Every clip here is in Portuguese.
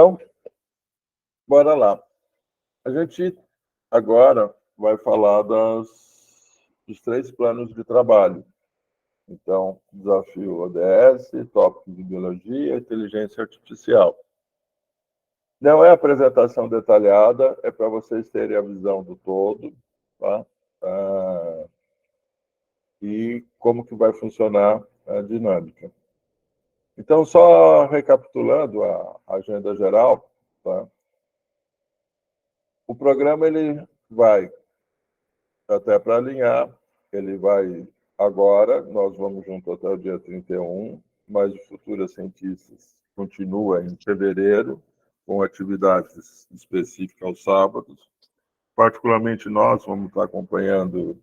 Então, bora lá. A gente agora vai falar dos 3 planos de trabalho. Então, desafio ODS, tópicos de biologia e inteligência artificial. Não é apresentação detalhada, é para vocês terem a visão do todo, tá? E como que vai funcionar a dinâmica. Então, só recapitulando a agenda geral, tá? O programa ele vai até para alinhar, ele vai agora, nós vamos junto até o dia 31, mas o Futuras Cientistas continua em fevereiro, com atividades específicas aos sábados. Particularmente nós vamos estar acompanhando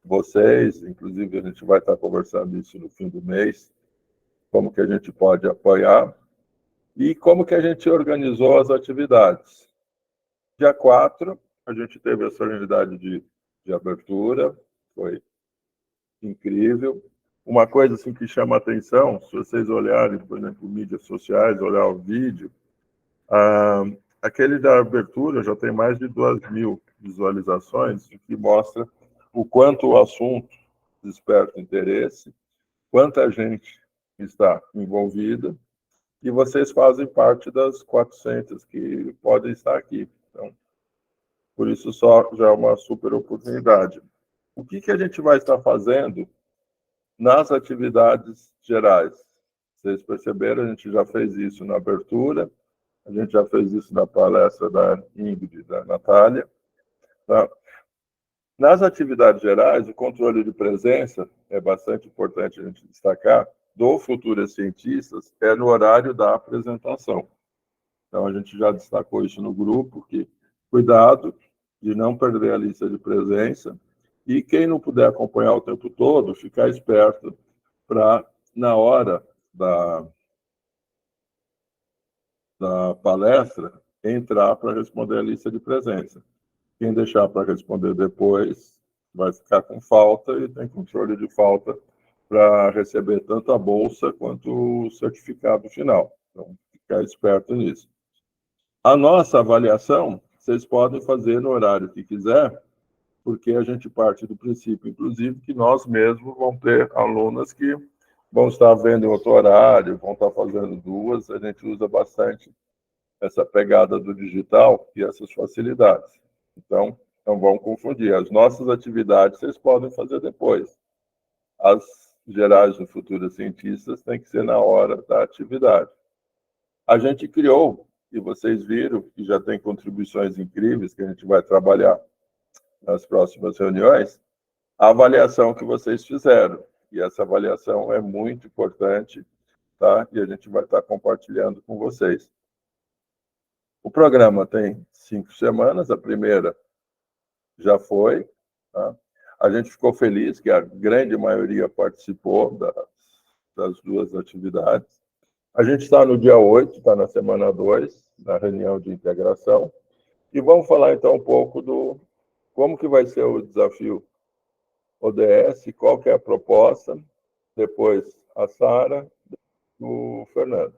vocês, inclusive a gente vai estar conversando isso no fim do mês, como que a gente pode apoiar e como que a gente organizou as atividades. Dia 4, a gente teve a solenidade de abertura, foi incrível. Uma coisa assim que chama a atenção, se vocês olharem, por exemplo, mídias sociais, olhar o vídeo, aquele da abertura já tem mais de 2.000 visualizações, o que mostra o quanto o assunto desperta interesse, quanta gente está envolvida, e vocês fazem parte das 400 que podem estar aqui. Então, por isso só já é uma super oportunidade. O que a gente vai estar fazendo nas atividades gerais? Vocês perceberam, a gente já fez isso na abertura, a gente já fez isso na palestra da Ingrid e da Natália. Tá? Nas atividades gerais, o controle de presença, é bastante importante a gente destacar, do Futuras Cientistas, é no horário da apresentação. Então, a gente já destacou isso no grupo, que cuidado de não perder a lista de presença, e quem não puder acompanhar o tempo todo, ficar esperto para, na hora da palestra, entrar para responder a lista de presença. Quem deixar para responder depois vai ficar com falta e tem controle de falta para receber tanto a bolsa quanto o certificado final. Então, ficar esperto nisso. A nossa avaliação, vocês podem fazer no horário que quiser, porque a gente parte do princípio, inclusive, que nós mesmos vamos ter alunas que vão estar vendo em outro horário, vão estar fazendo 2, a gente usa bastante essa pegada do digital e essas facilidades. Então, não vão confundir. As nossas atividades vocês podem fazer depois. As gerais do Futuras Cientistas tem que ser na hora da atividade. A gente criou, e vocês viram que já tem contribuições incríveis que a gente vai trabalhar nas próximas reuniões, a avaliação que vocês fizeram. E essa avaliação é muito importante, tá? E a gente vai estar compartilhando com vocês. O programa tem 5 semanas, a primeira já foi. Tá? A gente ficou feliz que a grande maioria participou das 2 atividades. A gente está no dia 8, está na semana 2, na reunião de integração. E vamos falar, então, um pouco do como que vai ser o desafio ODS, qual que é a proposta, depois a Sara, o Fernando.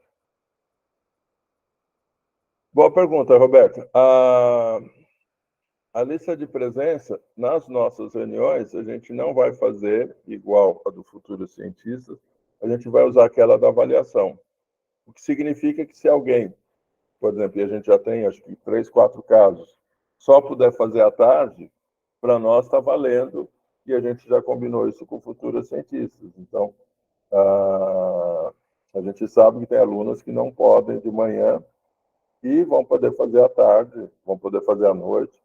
Boa pergunta, Roberto. A lista de presença, nas nossas reuniões, a gente não vai fazer igual a do Futuros Cientistas, a gente vai usar aquela da avaliação. O que significa que se alguém, por exemplo, e a gente já tem, acho que 3, 4 casos, só puder fazer à tarde, para nós está valendo, e a gente já combinou isso com Futuros Cientistas. Então, a gente sabe que tem alunos que não podem de manhã e vão poder fazer à tarde, vão poder fazer à noite.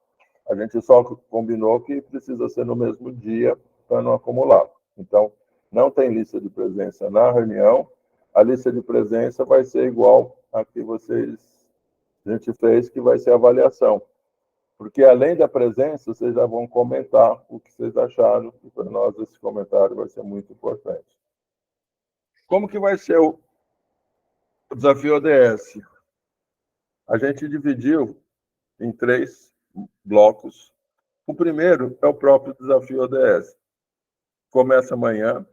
A gente só combinou que precisa ser no mesmo dia para não acumular. Então, não tem lista de presença na reunião. A lista de presença vai ser igual a que a gente fez, que vai ser a avaliação. Porque, além da presença, vocês já vão comentar o que vocês acharam, e para nós esse comentário vai ser muito importante. Como que vai ser o desafio ODS? A gente dividiu em 3 blocos. O primeiro é o próprio desafio ODS. Começa amanhã.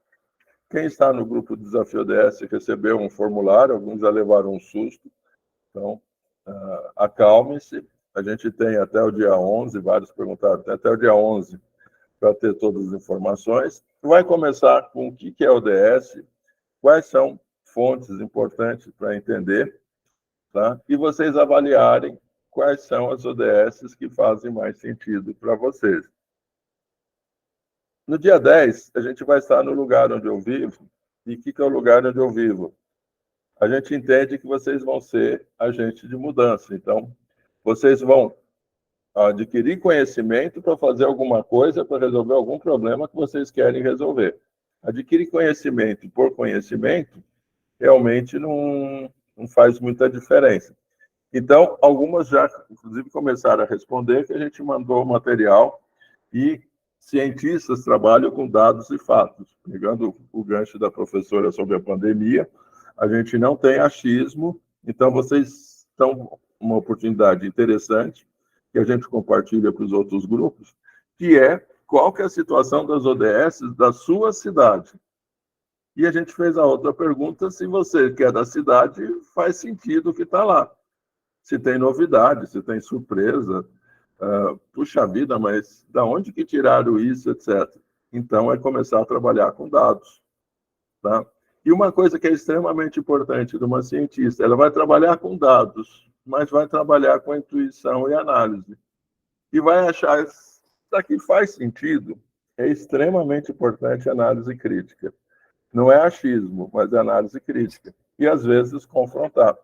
Quem está no grupo Desafio ODS recebeu um formulário, alguns já levaram um susto. Então, acalmem-se. A gente tem até o dia 11, vários perguntaram, tem até o dia 11 para ter todas as informações. Vai começar com o que é ODS, quais são fontes importantes para entender, tá? E vocês avaliarem quais são as ODSs que fazem mais sentido para vocês. No dia 10, a gente vai estar no lugar onde eu vivo. E o que é o lugar onde eu vivo? A gente entende que vocês vão ser agentes de mudança. Então, vocês vão adquirir conhecimento para fazer alguma coisa, para resolver algum problema que vocês querem resolver. Adquirir conhecimento por conhecimento realmente não faz muita diferença. Então, algumas já, inclusive, começaram a responder que a gente mandou o material e cientistas trabalham com dados e fatos. Pegando o gancho da professora sobre a pandemia, a gente não tem achismo, então vocês estão uma oportunidade interessante que a gente compartilha para os outros grupos, que é qual que é a situação das ODSs da sua cidade. E a gente fez a outra pergunta, se você que é da cidade, faz sentido o que está lá. Se tem novidade, se tem surpresa, puxa vida, mas da onde que tiraram isso, etc. Então, é começar a trabalhar com dados. Tá? E uma coisa que é extremamente importante de uma cientista, ela vai trabalhar com dados, mas vai trabalhar com intuição e análise. E vai achar, isso aqui faz sentido, é extremamente importante a análise crítica. Não é achismo, mas é análise crítica. E, às vezes, confrontar.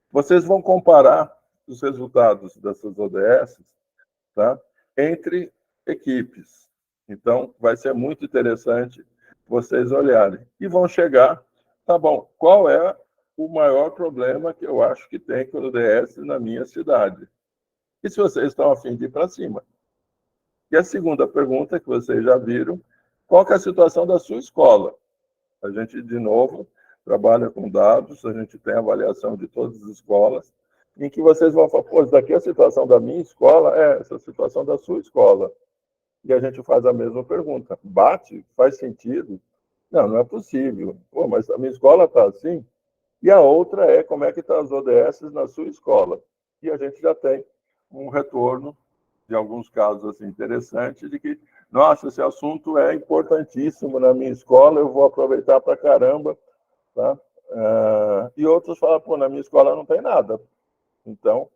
Vocês vão comparar os resultados dessas ODS, tá? Entre equipes. Então, vai ser muito interessante vocês olharem. E vão chegar, tá bom, qual é o maior problema que eu acho que tem com o ODS na minha cidade? E se vocês estão a fim de ir para cima? E a segunda pergunta, que vocês já viram, qual que é a situação da sua escola? A gente, de novo, trabalha com dados, a gente tem avaliação de todas as escolas, em que vocês vão falar, pô, daqui a situação da minha escola é essa situação da sua escola. E a gente faz a mesma pergunta. Bate? Faz sentido? Não, não é possível. Pô, mas a minha escola está assim? E a outra é como é que estão as ODSs na sua escola. E a gente já tem um retorno, de alguns casos assim, interessante, de que, nossa, esse assunto é importantíssimo na minha escola, eu vou aproveitar para caramba. Tá? E outros falam, pô, na minha escola não tem nada. Então,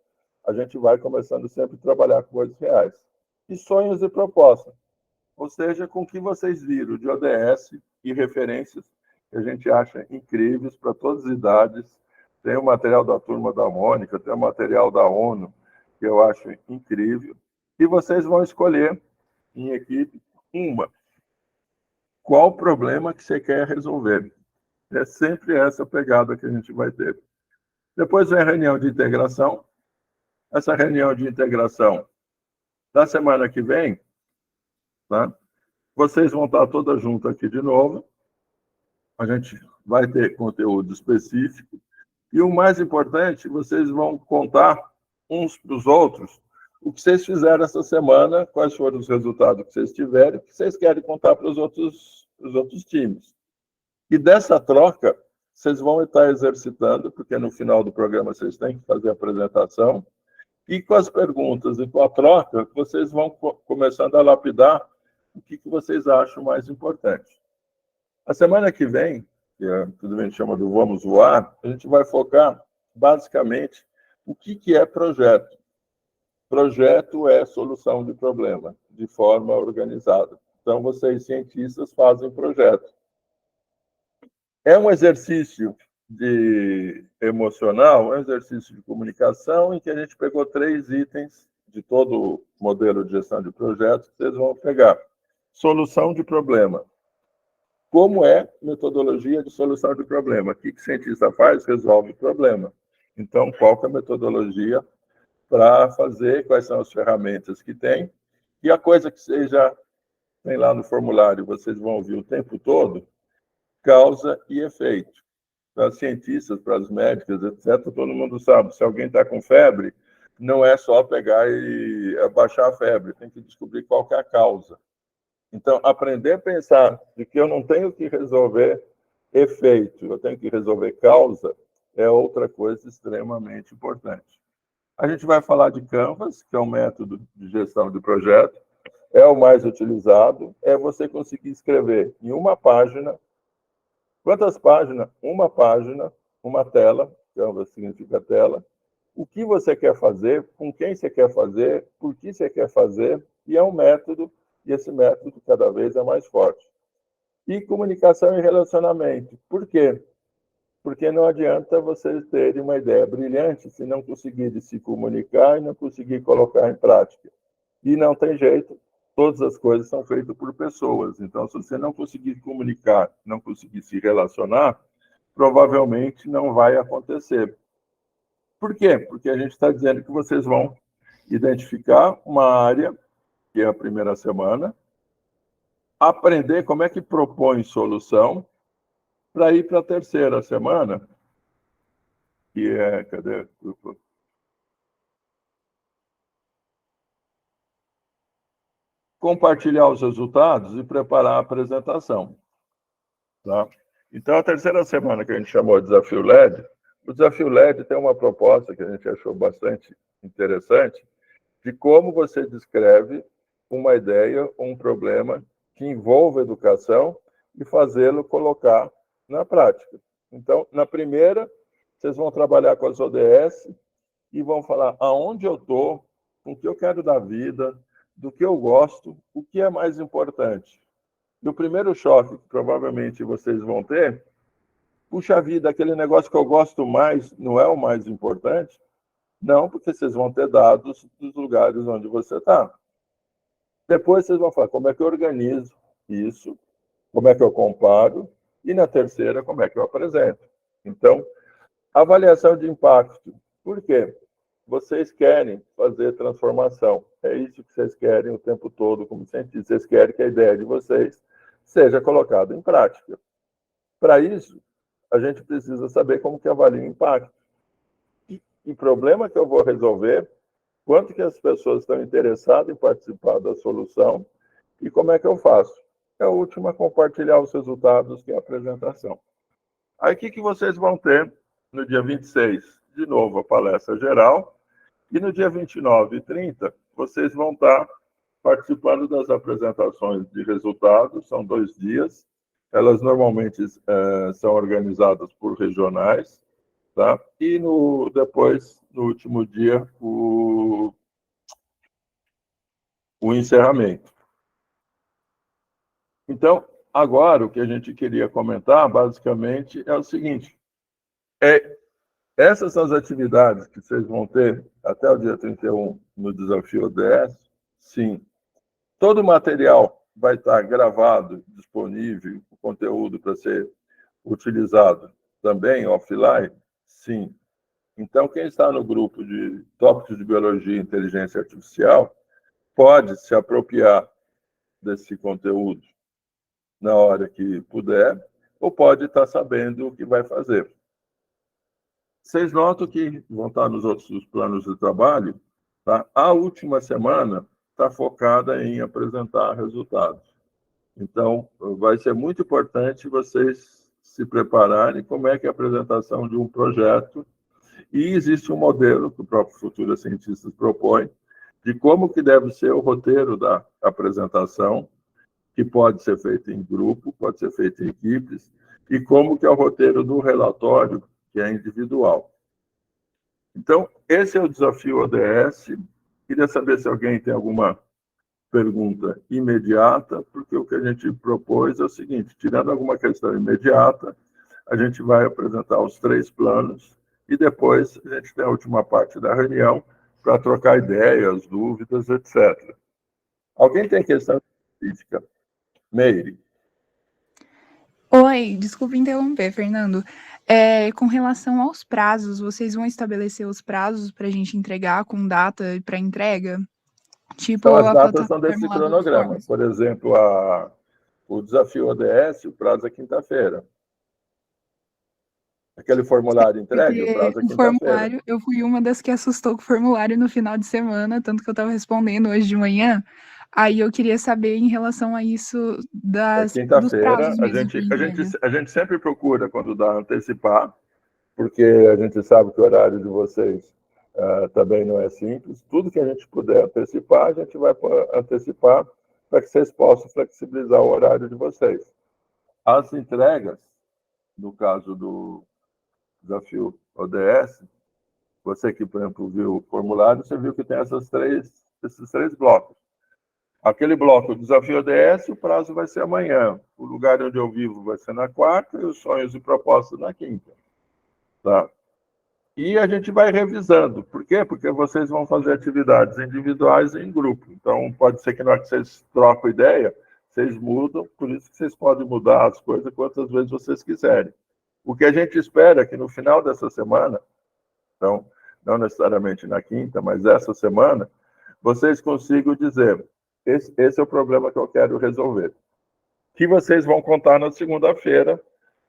a gente vai começando sempre a trabalhar com coisas reais. E sonhos e propostas. Ou seja, com o que vocês viram de ODS e referências que a gente acha incríveis para todas as idades. Tem o material da Turma da Mônica, tem o material da ONU, que eu acho incrível. E vocês vão escolher, em equipe, qual o problema que você quer resolver. É sempre essa pegada que a gente vai ter. Depois vem a reunião de integração. Essa reunião de integração, da semana que vem, tá? Vocês vão estar todas juntas aqui de novo. A gente vai ter conteúdo específico. E o mais importante, vocês vão contar uns para os outros o que vocês fizeram essa semana, quais foram os resultados que vocês tiveram, o que vocês querem contar para os outros times. E dessa troca, vocês vão estar exercitando, porque no final do programa vocês têm que fazer a apresentação, e com as perguntas e com a troca, vocês vão começando a lapidar o que vocês acham mais importante. A semana que vem, que tudo bem, chama do Vamos Voar, a gente vai focar, basicamente, o que é projeto. Projeto é solução de problema, de forma organizada. Então, vocês, cientistas, fazem projeto. É um exercício emocional, é um exercício de comunicação, em que a gente pegou 3 itens de todo o modelo de gestão de projetos, que vocês vão pegar. Solução de problema. Como é metodologia de solução de problema? O que o cientista faz? Resolve o problema. Então, qual que é a metodologia para fazer, quais são as ferramentas que tem? E a coisa que vocês já têm lá no formulário, vocês vão ouvir o tempo todo, causa e efeito. Para os cientistas, para as médicas, etc., todo mundo sabe, se alguém está com febre, não é só pegar e abaixar a febre, tem que descobrir qual que é a causa. Então, aprender a pensar de que eu não tenho que resolver efeito, eu tenho que resolver causa, é outra coisa extremamente importante. A gente vai falar de Canvas, que é um método de gestão de projeto, é o mais utilizado, é você conseguir escrever em uma página. Quantas páginas? Uma página, uma tela, Canvas significa tela, o que você quer fazer, com quem você quer fazer, por que você quer fazer, e é um método, e esse método cada vez é mais forte. E comunicação e relacionamento. Por quê? Porque não adianta vocês terem uma ideia brilhante se não conseguirem se comunicar e não conseguir colocar em prática. E não tem jeito, todas as coisas são feitas por pessoas. Então, se você não conseguir comunicar, não conseguir se relacionar, provavelmente não vai acontecer. Por quê? Porque a gente está dizendo que vocês vão identificar uma área, que é a primeira semana, aprender como é que propõe solução, para ir para a terceira semana, que é, cadê? Compartilhar os resultados e preparar a apresentação. Tá? Então, a terceira semana que a gente chamou de Desafio LED, o Desafio LED tem uma proposta que a gente achou bastante interessante, de como você descreve uma ideia ou um problema que envolva educação e fazê-lo colocar na prática. Então, na primeira, vocês vão trabalhar com as ODS e vão falar aonde eu estou, o que eu quero da vida, do que eu gosto, o que é mais importante. E o primeiro choque que provavelmente vocês vão ter, puxa vida, aquele negócio que eu gosto mais não é o mais importante? Não, porque vocês vão ter dados dos lugares onde você está. Depois vocês vão falar como é que eu organizo isso, como é que eu comparo, e na terceira, como é que eu apresento. Então, avaliação de impacto. Por quê? Vocês querem fazer transformação. É isso que vocês querem o tempo todo como cientistas. Vocês querem que a ideia de vocês seja colocada em prática. Para isso, a gente precisa saber como que avalia o impacto. Que problema que eu vou resolver, quanto que as pessoas estão interessadas em participar da solução e como é que eu faço. É a última, compartilhar os resultados, que é a apresentação. Aí, o que vocês vão ter no dia 26? De novo, a palestra geral. E no dia 29 e 30, vocês vão estar participando das apresentações de resultados, são 2 dias. Elas normalmente são organizadas por regionais, tá? E depois, no último dia, o encerramento. Então, agora, o que a gente queria comentar, basicamente, é o seguinte. Essas são as atividades que vocês vão ter até o dia 31 no Desafio ODS. Sim. Todo o material vai estar gravado, disponível, o conteúdo para ser utilizado também offline? Sim. Então, quem está no grupo de tópicos de biologia e inteligência artificial pode se apropriar desse conteúdo na hora que puder, ou pode estar sabendo o que vai fazer. Vocês notam que vão estar nos outros planos de trabalho, tá? A última semana está focada em apresentar resultados. Então, vai ser muito importante vocês se prepararem como é que é a apresentação de um projeto. E existe um modelo que o próprio Futura Cientistas propõe de como que deve ser o roteiro da apresentação, que pode ser feito em grupo, pode ser feito em equipes, e como que é o roteiro do relatório, que é individual. Então, esse é o desafio ODS. Queria saber se alguém tem alguma pergunta imediata, porque o que a gente propôs é o seguinte: tirando alguma questão imediata, a gente vai apresentar os 3 planos e depois a gente tem a última parte da reunião para trocar ideias, dúvidas, etc. Alguém tem questão específica? Meire. Oi, desculpa interromper, Fernando. Com relação aos prazos, vocês vão estabelecer os prazos para a gente entregar com data para entrega? Então, Tipo as a datas são desse plataforma lá do cronograma. Forms. Por exemplo, o desafio ODS, o prazo é quinta-feira. Aquele formulário entregue, o Porque prazo é o quinta-feira. formulário, eu fui uma das que assustou com o formulário no final de semana, tanto que eu estava respondendo hoje de manhã. Aí eu queria saber em relação a isso É dos quinta-feira, prazos mesmo para entrega. a gente sempre procura, quando dá, antecipar, porque a gente sabe que o horário de vocês também não é simples. Tudo que a gente puder antecipar, a gente vai antecipar para que vocês possam flexibilizar o horário de vocês. As entregas, no caso do desafio ODS, você que, por exemplo, viu o formulário, você viu que tem esses três blocos. Aquele bloco, o desafio ODS, o prazo vai ser amanhã. O lugar onde eu vivo vai ser na quarta e os sonhos e propostas na quinta. Tá? E a gente vai revisando. Por quê? Porque vocês vão fazer atividades individuais e em grupo. Então, pode ser que na hora que vocês trocam ideia, vocês mudam, por isso que vocês podem mudar as coisas quantas vezes vocês quiserem. O que a gente espera é que no final dessa semana, então, não necessariamente na quinta, mas essa semana, vocês consigam dizer, esse é o problema que eu quero resolver. Que vocês vão contar na segunda-feira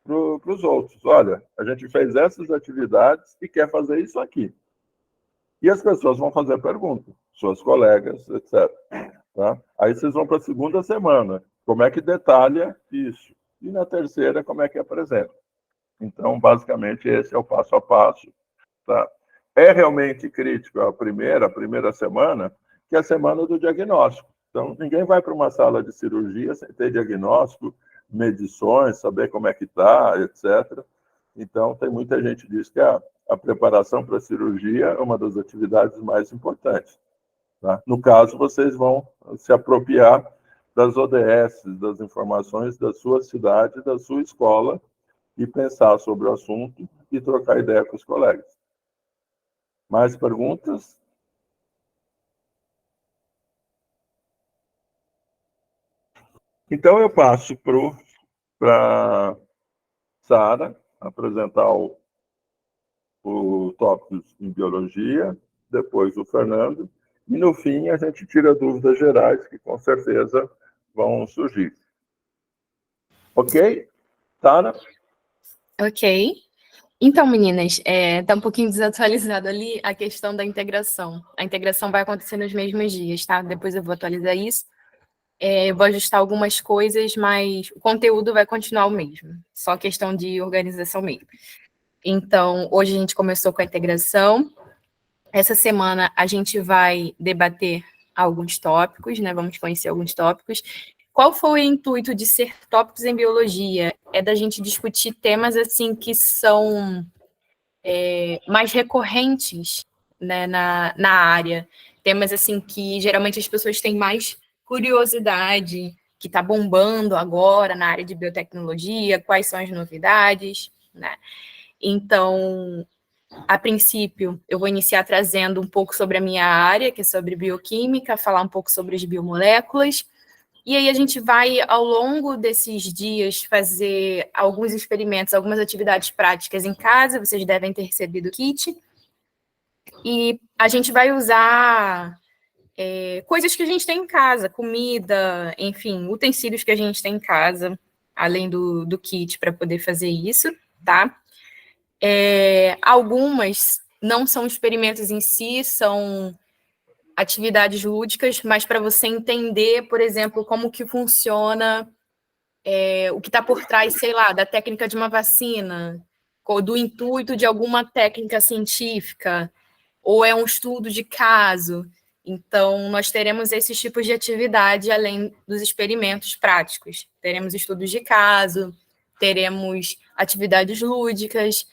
para os outros. Olha, a gente fez essas atividades e quer fazer isso aqui. E as pessoas vão fazer perguntas, suas colegas, etc. Tá? Aí vocês vão para a segunda semana. Como é que detalha isso? E na terceira, como é que apresenta? Então, basicamente, esse é o passo a passo. Tá? É realmente crítico a primeira semana, que é a semana do diagnóstico. Então, ninguém vai para uma sala de cirurgia sem ter diagnóstico, medições, saber como é que está, etc. Então, tem muita gente que diz que a preparação para a cirurgia é uma das atividades mais importantes. Tá? No caso, vocês vão se apropriar das ODS, das informações da sua cidade, da sua escola, e pensar sobre o assunto e trocar ideia com os colegas. Mais perguntas? Então, eu passo para Sara apresentar o tópicos em biologia, depois o Fernando, e no fim a gente tira dúvidas gerais que com certeza vão surgir. Ok? Sara? Ok. Então, meninas, tá um pouquinho desatualizado ali a questão da integração. A integração vai acontecer nos mesmos dias, tá? Depois eu vou atualizar isso. Eu vou ajustar algumas coisas, mas o conteúdo vai continuar o mesmo. Só questão de organização mesmo. Então, hoje a gente começou com a integração. Essa semana a gente vai debater alguns tópicos, né? Vamos conhecer alguns tópicos. Qual foi o intuito de ser tópicos em biologia? É da gente discutir temas assim que são mais recorrentes, né, na área. Temas assim que geralmente as pessoas têm mais curiosidade, que está bombando agora na área de biotecnologia, quais são as novidades, né? Então, a princípio, eu vou iniciar trazendo um pouco sobre a minha área, que é sobre bioquímica, falar um pouco sobre as biomoléculas, e aí a gente vai, ao longo desses dias, fazer alguns experimentos, algumas atividades práticas em casa, vocês devem ter recebido o kit, e a gente vai usar coisas que a gente tem em casa, comida, enfim, utensílios que a gente tem em casa, além do kit, para poder fazer isso, tá? Algumas não são experimentos em si, são atividades lúdicas, mas para você entender, por exemplo, como que funciona o que está por trás, sei lá, da técnica de uma vacina, ou do intuito de alguma técnica científica, ou é um estudo de caso. Então, nós teremos esses tipos de atividade além dos experimentos práticos. Teremos estudos de caso, teremos atividades lúdicas.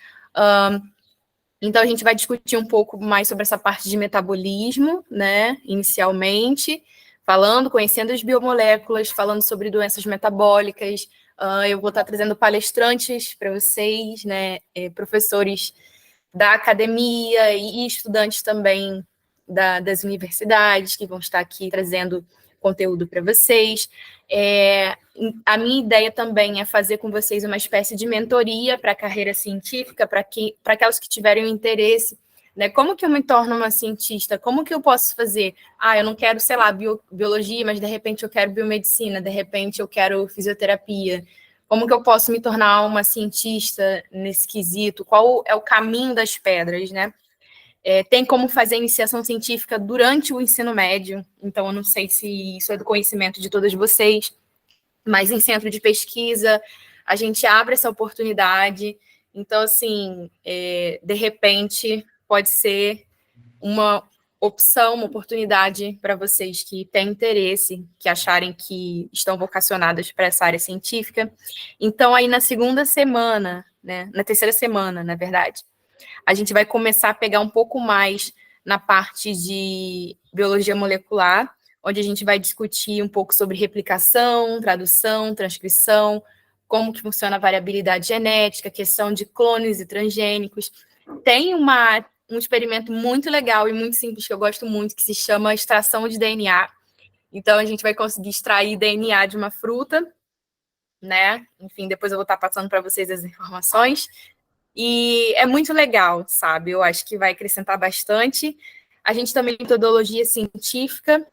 Então, a gente vai discutir um pouco mais sobre essa parte de metabolismo, né, inicialmente, conhecendo as biomoléculas, falando sobre doenças metabólicas. Eu vou estar trazendo palestrantes para vocês, né, professores da academia e estudantes também das universidades que vão estar aqui trazendo conteúdo para vocês. A minha ideia também é fazer com vocês uma espécie de mentoria para a carreira científica, para aquelas que tiverem interesse, né? Como que eu me torno uma cientista? Como que eu posso fazer? Eu não quero, sei lá, biologia, mas de repente eu quero biomedicina, de repente eu quero fisioterapia. Como que eu posso me tornar uma cientista nesse quesito? Qual é o caminho das pedras, né? Tem como fazer iniciação científica durante o ensino médio, então eu não sei se isso é do conhecimento de todas vocês, mas em centro de pesquisa a gente abre essa oportunidade. Então, assim, de repente, pode ser uma opção, uma oportunidade para vocês que têm interesse, que acharem que estão vocacionadas para essa área científica. Então, aí na segunda semana, né, na terceira semana, na verdade, a gente vai começar a pegar um pouco mais na parte de biologia molecular, onde a gente vai discutir um pouco sobre replicação, tradução, transcrição, como que funciona a variabilidade genética, questão de clones e transgênicos. Tem um experimento muito legal e muito simples que eu gosto muito, que se chama extração de DNA. Então, a gente vai conseguir extrair DNA de uma fruta, né? Enfim, depois eu vou estar passando para vocês as informações. E é muito legal, sabe? Eu acho que vai acrescentar bastante. A gente também tem metodologia científica,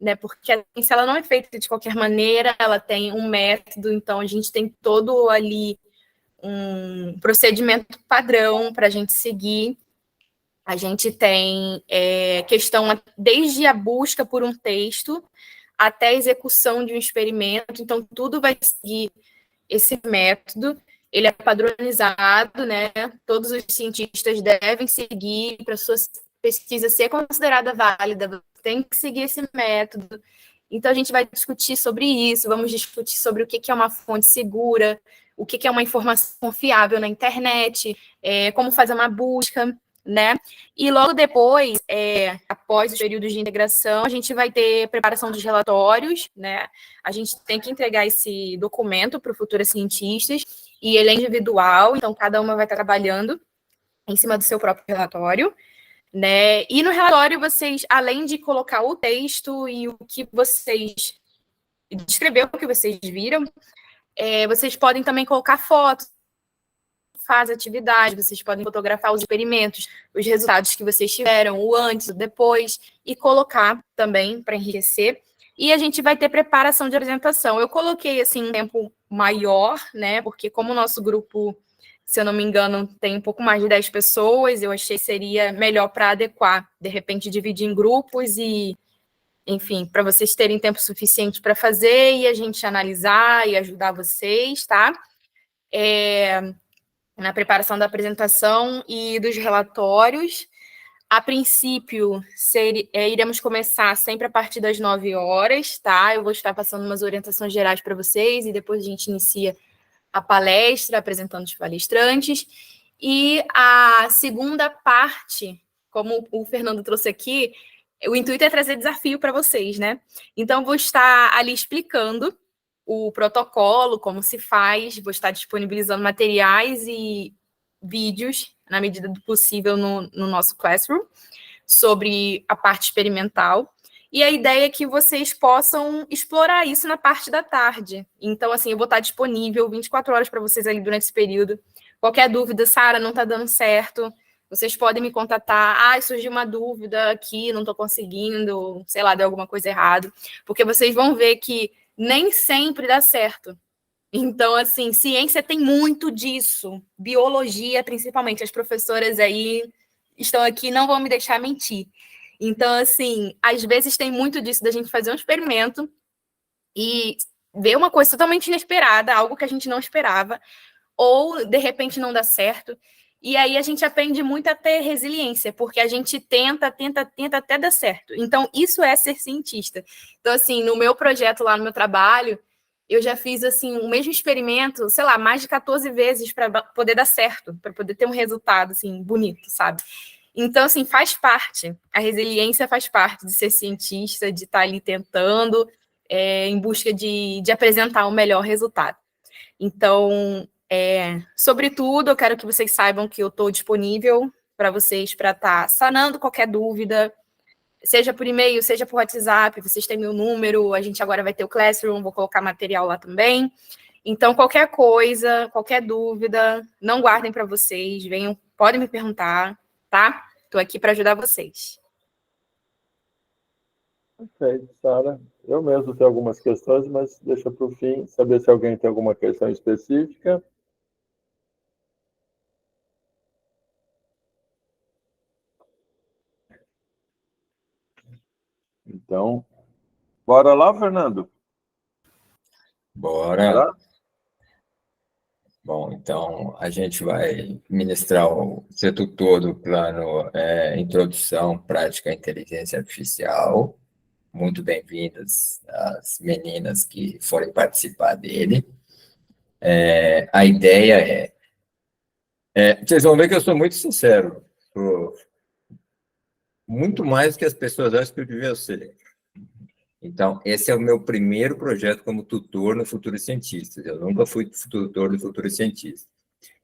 né? Porque a ciência ela não é feita de qualquer maneira, ela tem um método, então a gente tem todo ali um procedimento padrão para a gente seguir. A gente tem questão desde a busca por um texto até a execução de um experimento, então tudo vai seguir esse método. Ele é padronizado, né? Todos os cientistas devem seguir para sua pesquisa ser considerada válida, tem que seguir esse método. Então, a gente vai discutir sobre isso, vamos discutir sobre o que é uma fonte segura, o que é uma informação confiável na internet, como fazer uma busca, né? E logo depois, após os períodos de integração, a gente vai ter preparação dos relatórios, né? A gente tem que entregar esse documento para futuros cientistas, e ele é individual, então cada uma vai estar trabalhando em cima do seu próprio relatório, né? E no relatório, vocês, além de colocar o texto e o que vocês descrever o que vocês viram, vocês podem também colocar fotos, faz atividade, vocês podem fotografar os experimentos, os resultados que vocês tiveram, o antes, o depois, e colocar também para enriquecer. E a gente vai ter preparação de apresentação. Eu coloquei, assim, um tempo maior, né, porque como o nosso grupo, se eu não me engano, tem um pouco mais de 10 pessoas, eu achei que seria melhor para adequar, de repente, dividir em grupos e, enfim, para vocês terem tempo suficiente para fazer e a gente analisar e ajudar vocês, tá? Na preparação da apresentação e dos relatórios. A princípio, iremos começar sempre a partir das 9 horas, tá? Eu vou estar passando umas orientações gerais para vocês e depois a gente inicia a palestra, apresentando os palestrantes. E a segunda parte, como o Fernando trouxe aqui, o intuito é trazer desafio para vocês, né? Então, vou estar ali explicando o protocolo, como se faz, vou estar disponibilizando materiais e vídeos, na medida do possível, no nosso Classroom, sobre a parte experimental. E a ideia é que vocês possam explorar isso na parte da tarde. Então, assim, eu vou estar disponível 24 horas para vocês ali durante esse período. Qualquer dúvida, Sara, não está dando certo, vocês podem me contatar. Surgiu uma dúvida aqui, não estou conseguindo, sei lá, deu alguma coisa errada. Porque vocês vão ver que nem sempre dá certo. Então, assim, ciência tem muito disso. Biologia, principalmente. As professoras aí estão aqui, não vão me deixar mentir. Então, assim, às vezes tem muito disso da gente fazer um experimento e ver uma coisa totalmente inesperada, algo que a gente não esperava, ou, de repente, não dá certo. E aí a gente aprende muito a ter resiliência, porque a gente tenta até dar certo. Então, isso é ser cientista. Então, assim, no meu projeto lá no meu trabalho, eu já fiz, assim, o mesmo experimento, sei lá, mais de 14 vezes para poder dar certo, para poder ter um resultado, assim, bonito, sabe? Então, assim, faz parte. A resiliência faz parte de ser cientista, de estar ali tentando, em busca de apresentar o melhor resultado. Então, sobretudo, eu quero que vocês saibam que eu estou disponível para vocês para estar sanando qualquer dúvida, seja por e-mail, seja por WhatsApp, vocês têm meu número, a gente agora vai ter o Classroom, vou colocar material lá também. Então, qualquer coisa, qualquer dúvida, não guardem para vocês, venham, podem me perguntar, tá? Estou aqui para ajudar vocês. Perfeito, Sara. Eu mesmo tenho algumas questões, mas deixa para o fim, saber se alguém tem alguma questão específica. Então, bora lá, Fernando? Bora. Bom, então a gente vai ministrar o setor todo do plano Introdução Prática à Inteligência Artificial. Muito bem-vindas as meninas que forem participar dele. A ideia vocês vão ver que eu sou muito sincero, sou muito mais do que as pessoas acham que eu devia ser. Então, esse é o meu primeiro projeto como tutor no Futuro Cientistas. Eu nunca fui tutor do Futuro Cientistas.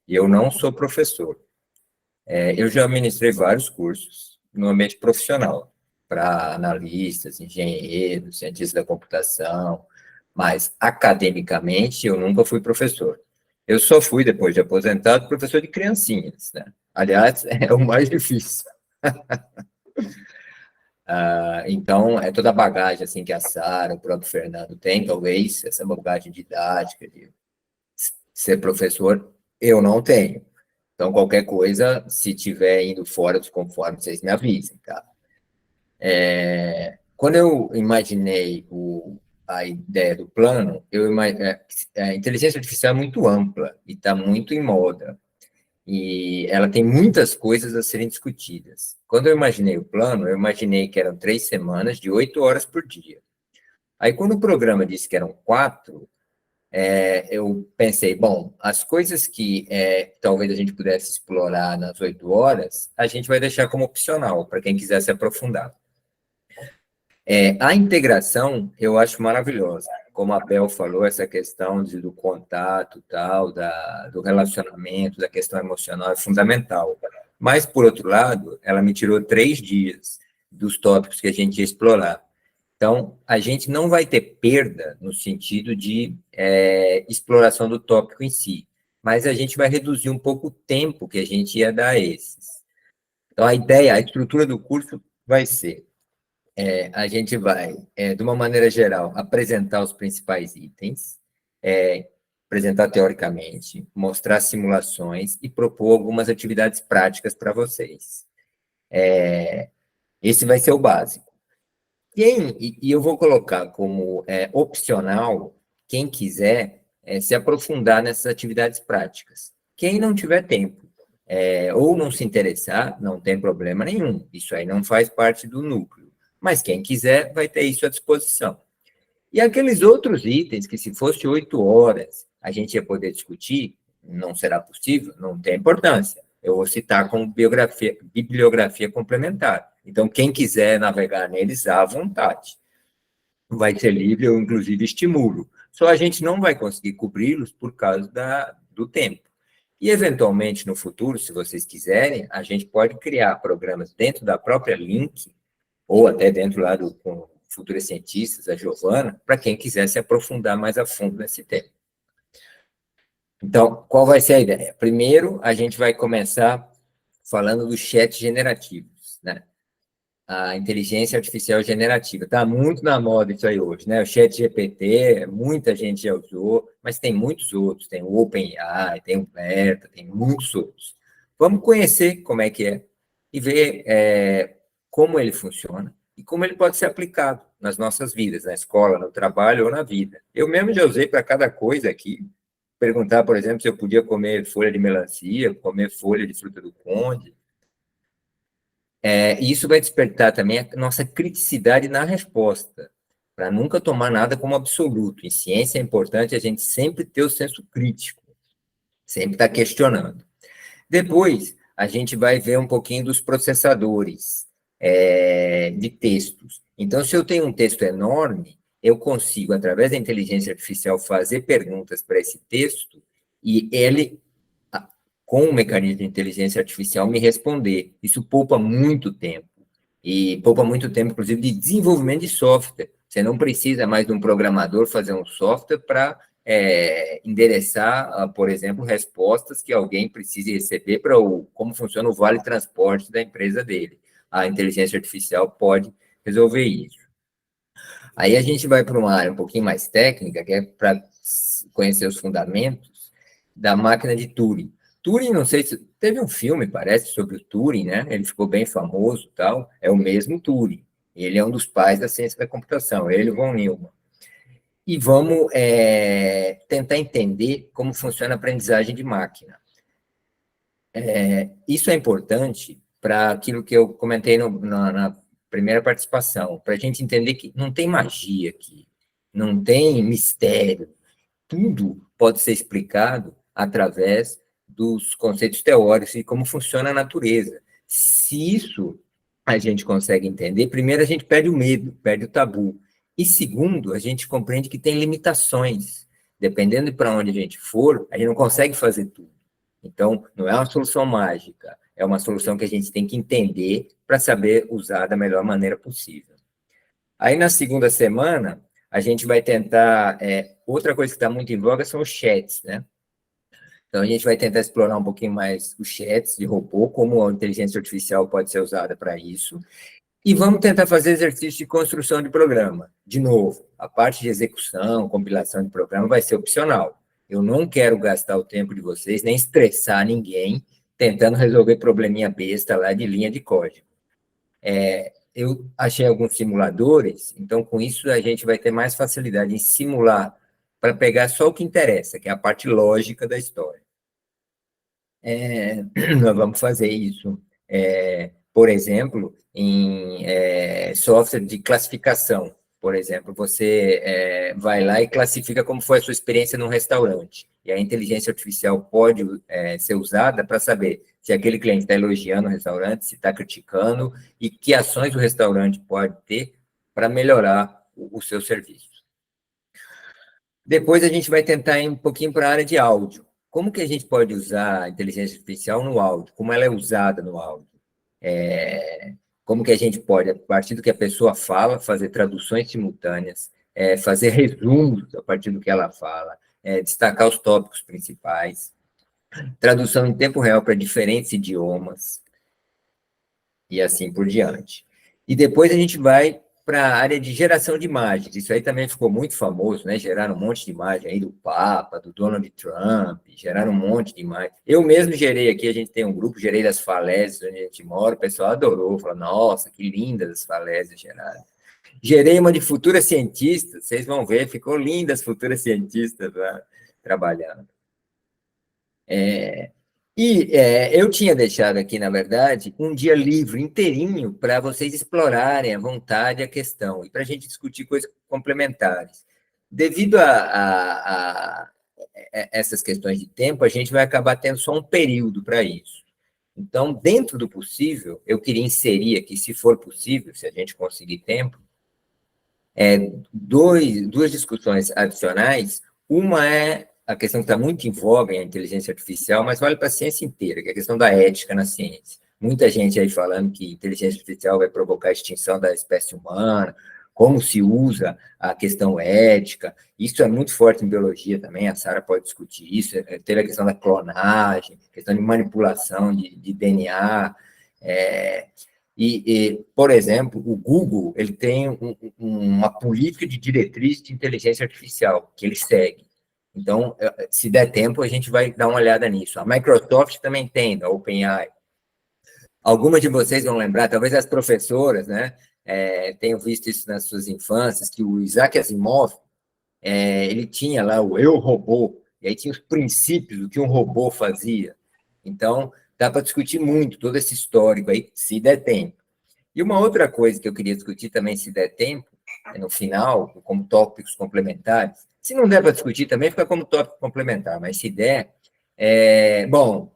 E eu não sou professor. Eu já ministrei vários cursos no ambiente profissional, para analistas, engenheiros, cientistas da computação, mas academicamente eu nunca fui professor. Eu só fui, depois de aposentado, professor de criancinhas, né? Aliás, é o mais difícil. Então, é toda a bagagem assim, que a Sara, o próprio Fernando tem, talvez, essa bagagem didática de ser professor, eu não tenho. Então, qualquer coisa, se estiver indo fora dos conformes, vocês me avisem, tá? Quando eu imaginei a ideia do plano, a inteligência artificial é muito ampla e está muito em moda. E ela tem muitas coisas a serem discutidas. Quando eu imaginei o plano, eu imaginei que eram 3 semanas de 8 horas por dia. Aí, quando o programa disse que eram 4, eu pensei, bom, as coisas que talvez a gente pudesse explorar nas 8 horas, a gente vai deixar como opcional, para quem quiser se aprofundar. A integração, eu acho maravilhosa. Como a Bel falou, essa questão do contato, tal, do relacionamento, da questão emocional é fundamental. Mas, por outro lado, ela me tirou 3 dias dos tópicos que a gente ia explorar. Então, a gente não vai ter perda no sentido de exploração do tópico em si, mas a gente vai reduzir um pouco o tempo que a gente ia dar a esses. Então, a estrutura do curso vai ser a gente vai, de uma maneira geral, apresentar os principais itens, apresentar teoricamente, mostrar simulações e propor algumas atividades práticas para vocês. Esse vai ser o básico. E eu vou colocar como opcional, quem quiser se aprofundar nessas atividades práticas. Quem não tiver tempo, ou não se interessar, não tem problema nenhum. Isso aí não faz parte do núcleo. Mas quem quiser vai ter isso à disposição. E aqueles outros itens que, se fosse 8 horas, a gente ia poder discutir, não será possível, não tem importância. Eu vou citar como bibliografia complementar. Então, quem quiser navegar neles, à vontade. Vai ser livre, eu, inclusive, estimulo. Só a gente não vai conseguir cobri-los por causa do tempo. E, eventualmente, no futuro, se vocês quiserem, a gente pode criar programas dentro da própria Link, ou até dentro lá com Futuros Cientistas, a Giovana, para quem quiser se aprofundar mais a fundo nesse tema. Então, qual vai ser a ideia? Primeiro, a gente vai começar falando dos chats generativos, né? A inteligência artificial generativa. Está muito na moda isso aí hoje, né? O chat GPT, muita gente já usou, mas tem muitos outros. Tem o OpenAI, tem o Beta, tem muitos outros. Vamos conhecer como é que é e ver como ele funciona e como ele pode ser aplicado nas nossas vidas, na escola, no trabalho ou na vida. Eu mesmo já usei para cada coisa aqui. Perguntar, por exemplo, se eu podia comer folha de melancia, comer folha de fruta do conde. E isso vai despertar também a nossa criticidade na resposta, para nunca tomar nada como absoluto. Em ciência é importante a gente sempre ter o senso crítico, sempre estar questionando. Depois, a gente vai ver um pouquinho dos processadores de textos. Então, se eu tenho um texto enorme, eu consigo, através da inteligência artificial, fazer perguntas para esse texto e ele, com o mecanismo de inteligência artificial, me responder. Isso poupa muito tempo. E poupa muito tempo, inclusive, de desenvolvimento de software. Você não precisa mais de um programador fazer um software para endereçar, por exemplo, respostas que alguém precise receber para como funciona o vale transporte da empresa dele. A inteligência artificial pode resolver isso. Aí a gente vai para uma área um pouquinho mais técnica, que é para conhecer os fundamentos da máquina de Turing. Turing, não sei se... Teve um filme, parece, sobre o Turing, né? Ele ficou bem famoso e tal. É o mesmo Turing. Ele é um dos pais da ciência da computação, ele e o von Neumann. e vamos tentar entender como funciona a aprendizagem de máquina. Isso é importante para aquilo que eu comentei na primeira participação, para a gente entender que não tem magia aqui, não tem mistério, tudo pode ser explicado através dos conceitos teóricos e como funciona a natureza. Se isso a gente consegue entender, primeiro a gente perde o medo, perde o tabu, e segundo, a gente compreende que tem limitações. Dependendo de para onde a gente for, a gente não consegue fazer tudo. Então, não é uma solução mágica, é uma solução que a gente tem que entender para saber usar da melhor maneira possível. Aí, na segunda semana, a gente vai tentar... outra coisa que está muito em voga são os chats, né? Então, a gente vai tentar explorar um pouquinho mais os chats de robô, como a inteligência artificial pode ser usada para isso. E vamos tentar fazer exercício de construção de programa. De novo, a parte de execução, compilação de programa vai ser opcional. Eu não quero gastar o tempo de vocês, nem estressar ninguém tentando resolver probleminha besta lá de linha de código. Eu achei alguns simuladores, então com isso a gente vai ter mais facilidade em simular para pegar só o que interessa, que é a parte lógica da história. Nós vamos fazer isso, por exemplo, em software de classificação. Por exemplo, você vai lá e classifica como foi a sua experiência num restaurante. E a inteligência artificial pode ser usada para saber se aquele cliente está elogiando o restaurante, se está criticando, e que ações o restaurante pode ter para melhorar o seu serviço. Depois a gente vai tentar ir um pouquinho para a área de áudio. Como que a gente pode usar a inteligência artificial no áudio? Como ela é usada no áudio? Como que a gente pode, a partir do que a pessoa fala, fazer traduções simultâneas, fazer resumos a partir do que ela fala, destacar os tópicos principais, tradução em tempo real para diferentes idiomas, e assim por diante. E depois a gente vai para a área de geração de imagens. Isso aí também ficou muito famoso, né? Geraram um monte de imagem aí do Papa, do Donald Trump, geraram um monte de imagem. Eu mesmo gerei aqui, a gente tem um grupo, gerei das falésias onde a gente mora, o pessoal adorou, falou, nossa, que lindas as falésias geradas. Gerei uma de futura cientista, vocês vão ver, ficou linda as futuras cientistas lá trabalhando. Eu tinha deixado aqui, na verdade, um dia livre inteirinho para vocês explorarem à vontade a questão e para a gente discutir coisas complementares. Devido a essas questões de tempo, a gente vai acabar tendo só um período para isso. Então, dentro do possível, eu queria inserir aqui, se for possível, se a gente conseguir tempo, duas discussões adicionais. Uma é a questão que está muito em voga em a inteligência artificial, mas vale para a ciência inteira, que é a questão da ética na ciência. Muita gente aí falando que inteligência artificial vai provocar a extinção da espécie humana, como se usa a questão ética. Isso é muito forte em biologia também, a Sara pode discutir isso. Teve a questão da clonagem, questão de manipulação de DNA. Por exemplo, o Google ele tem uma política de diretriz de inteligência artificial que ele segue. Então, se der tempo, a gente vai dar uma olhada nisso. A Microsoft também tem, da OpenAI. Algumas de vocês vão lembrar, talvez as professoras, né, tenham visto isso nas suas infâncias, que o Isaac Asimov, ele tinha lá o Eu, Robô, e aí tinha os princípios do que um robô fazia. Então, dá para discutir muito todo esse histórico aí, se der tempo. E uma outra coisa que eu queria discutir também, se der tempo, no final, como tópicos complementares. Se não der para discutir também, fica como tópico complementar, mas se der... bom,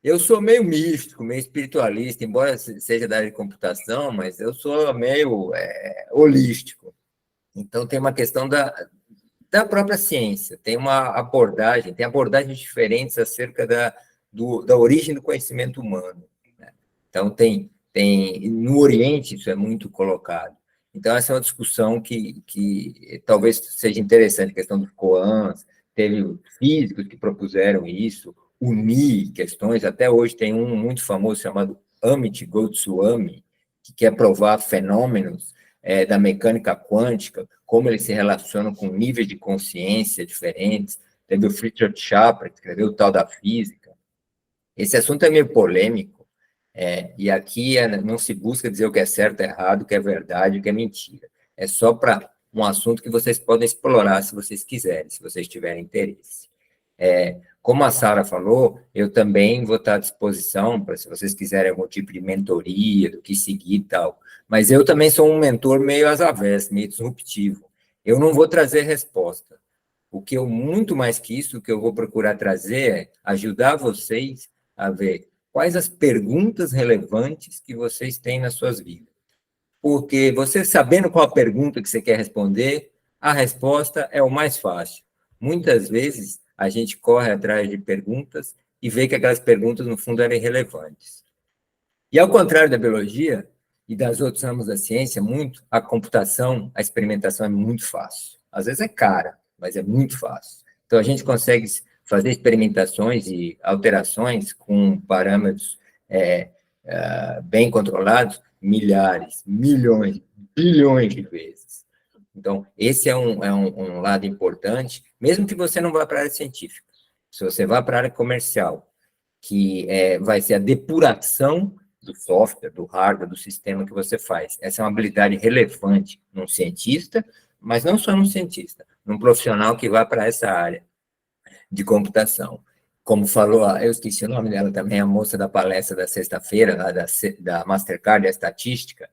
eu sou meio místico, meio espiritualista, embora seja da área de computação, mas eu sou meio holístico. Então, tem uma questão da própria ciência, tem abordagens diferentes acerca da origem do conhecimento humano. Né? Então, no Oriente, isso é muito colocado. Então, essa é uma discussão que talvez seja interessante, a questão dos koans, teve físicos que propuseram isso, unir questões, até hoje tem um muito famoso chamado Amit Goswami, que quer provar fenômenos da mecânica quântica, como eles se relacionam com níveis de consciência diferentes, teve o Fritjof Capra, que escreveu o tal da física. Esse assunto é meio polêmico, e aqui não se busca dizer o que é certo, errado, o que é verdade, o que é mentira. É só para um assunto que vocês podem explorar se vocês quiserem, se vocês tiverem interesse. Como a Sara falou, eu também vou estar à disposição para, se vocês quiserem algum tipo de mentoria, do que seguir e tal. Mas eu também sou um mentor meio às avessas, meio disruptivo. Eu não vou trazer resposta. O que eu, muito mais que isso, o que eu vou procurar trazer é ajudar vocês a ver quais as perguntas relevantes que vocês têm nas suas vidas. Porque você sabendo qual a pergunta que você quer responder, a resposta é o mais fácil. Muitas vezes, a gente corre atrás de perguntas e vê que aquelas perguntas, no fundo, eram irrelevantes. E, ao contrário da biologia e das outros ramos da ciência, a computação, a experimentação é muito fácil. Às vezes é cara, mas é muito fácil. Então, a gente consegue fazer experimentações e alterações com parâmetros bem controlados, milhares, milhões, bilhões de vezes. Então, esse é um lado importante, mesmo que você não vá para a área científica. Se você vá para a área comercial, que vai ser a depuração do software, do hardware, do sistema que você faz. Essa é uma habilidade relevante num cientista, mas não só num cientista, num profissional que vá para essa área de computação. Como falou, eu esqueci o nome dela também, a moça da palestra da sexta-feira, lá da Mastercard, a estatística,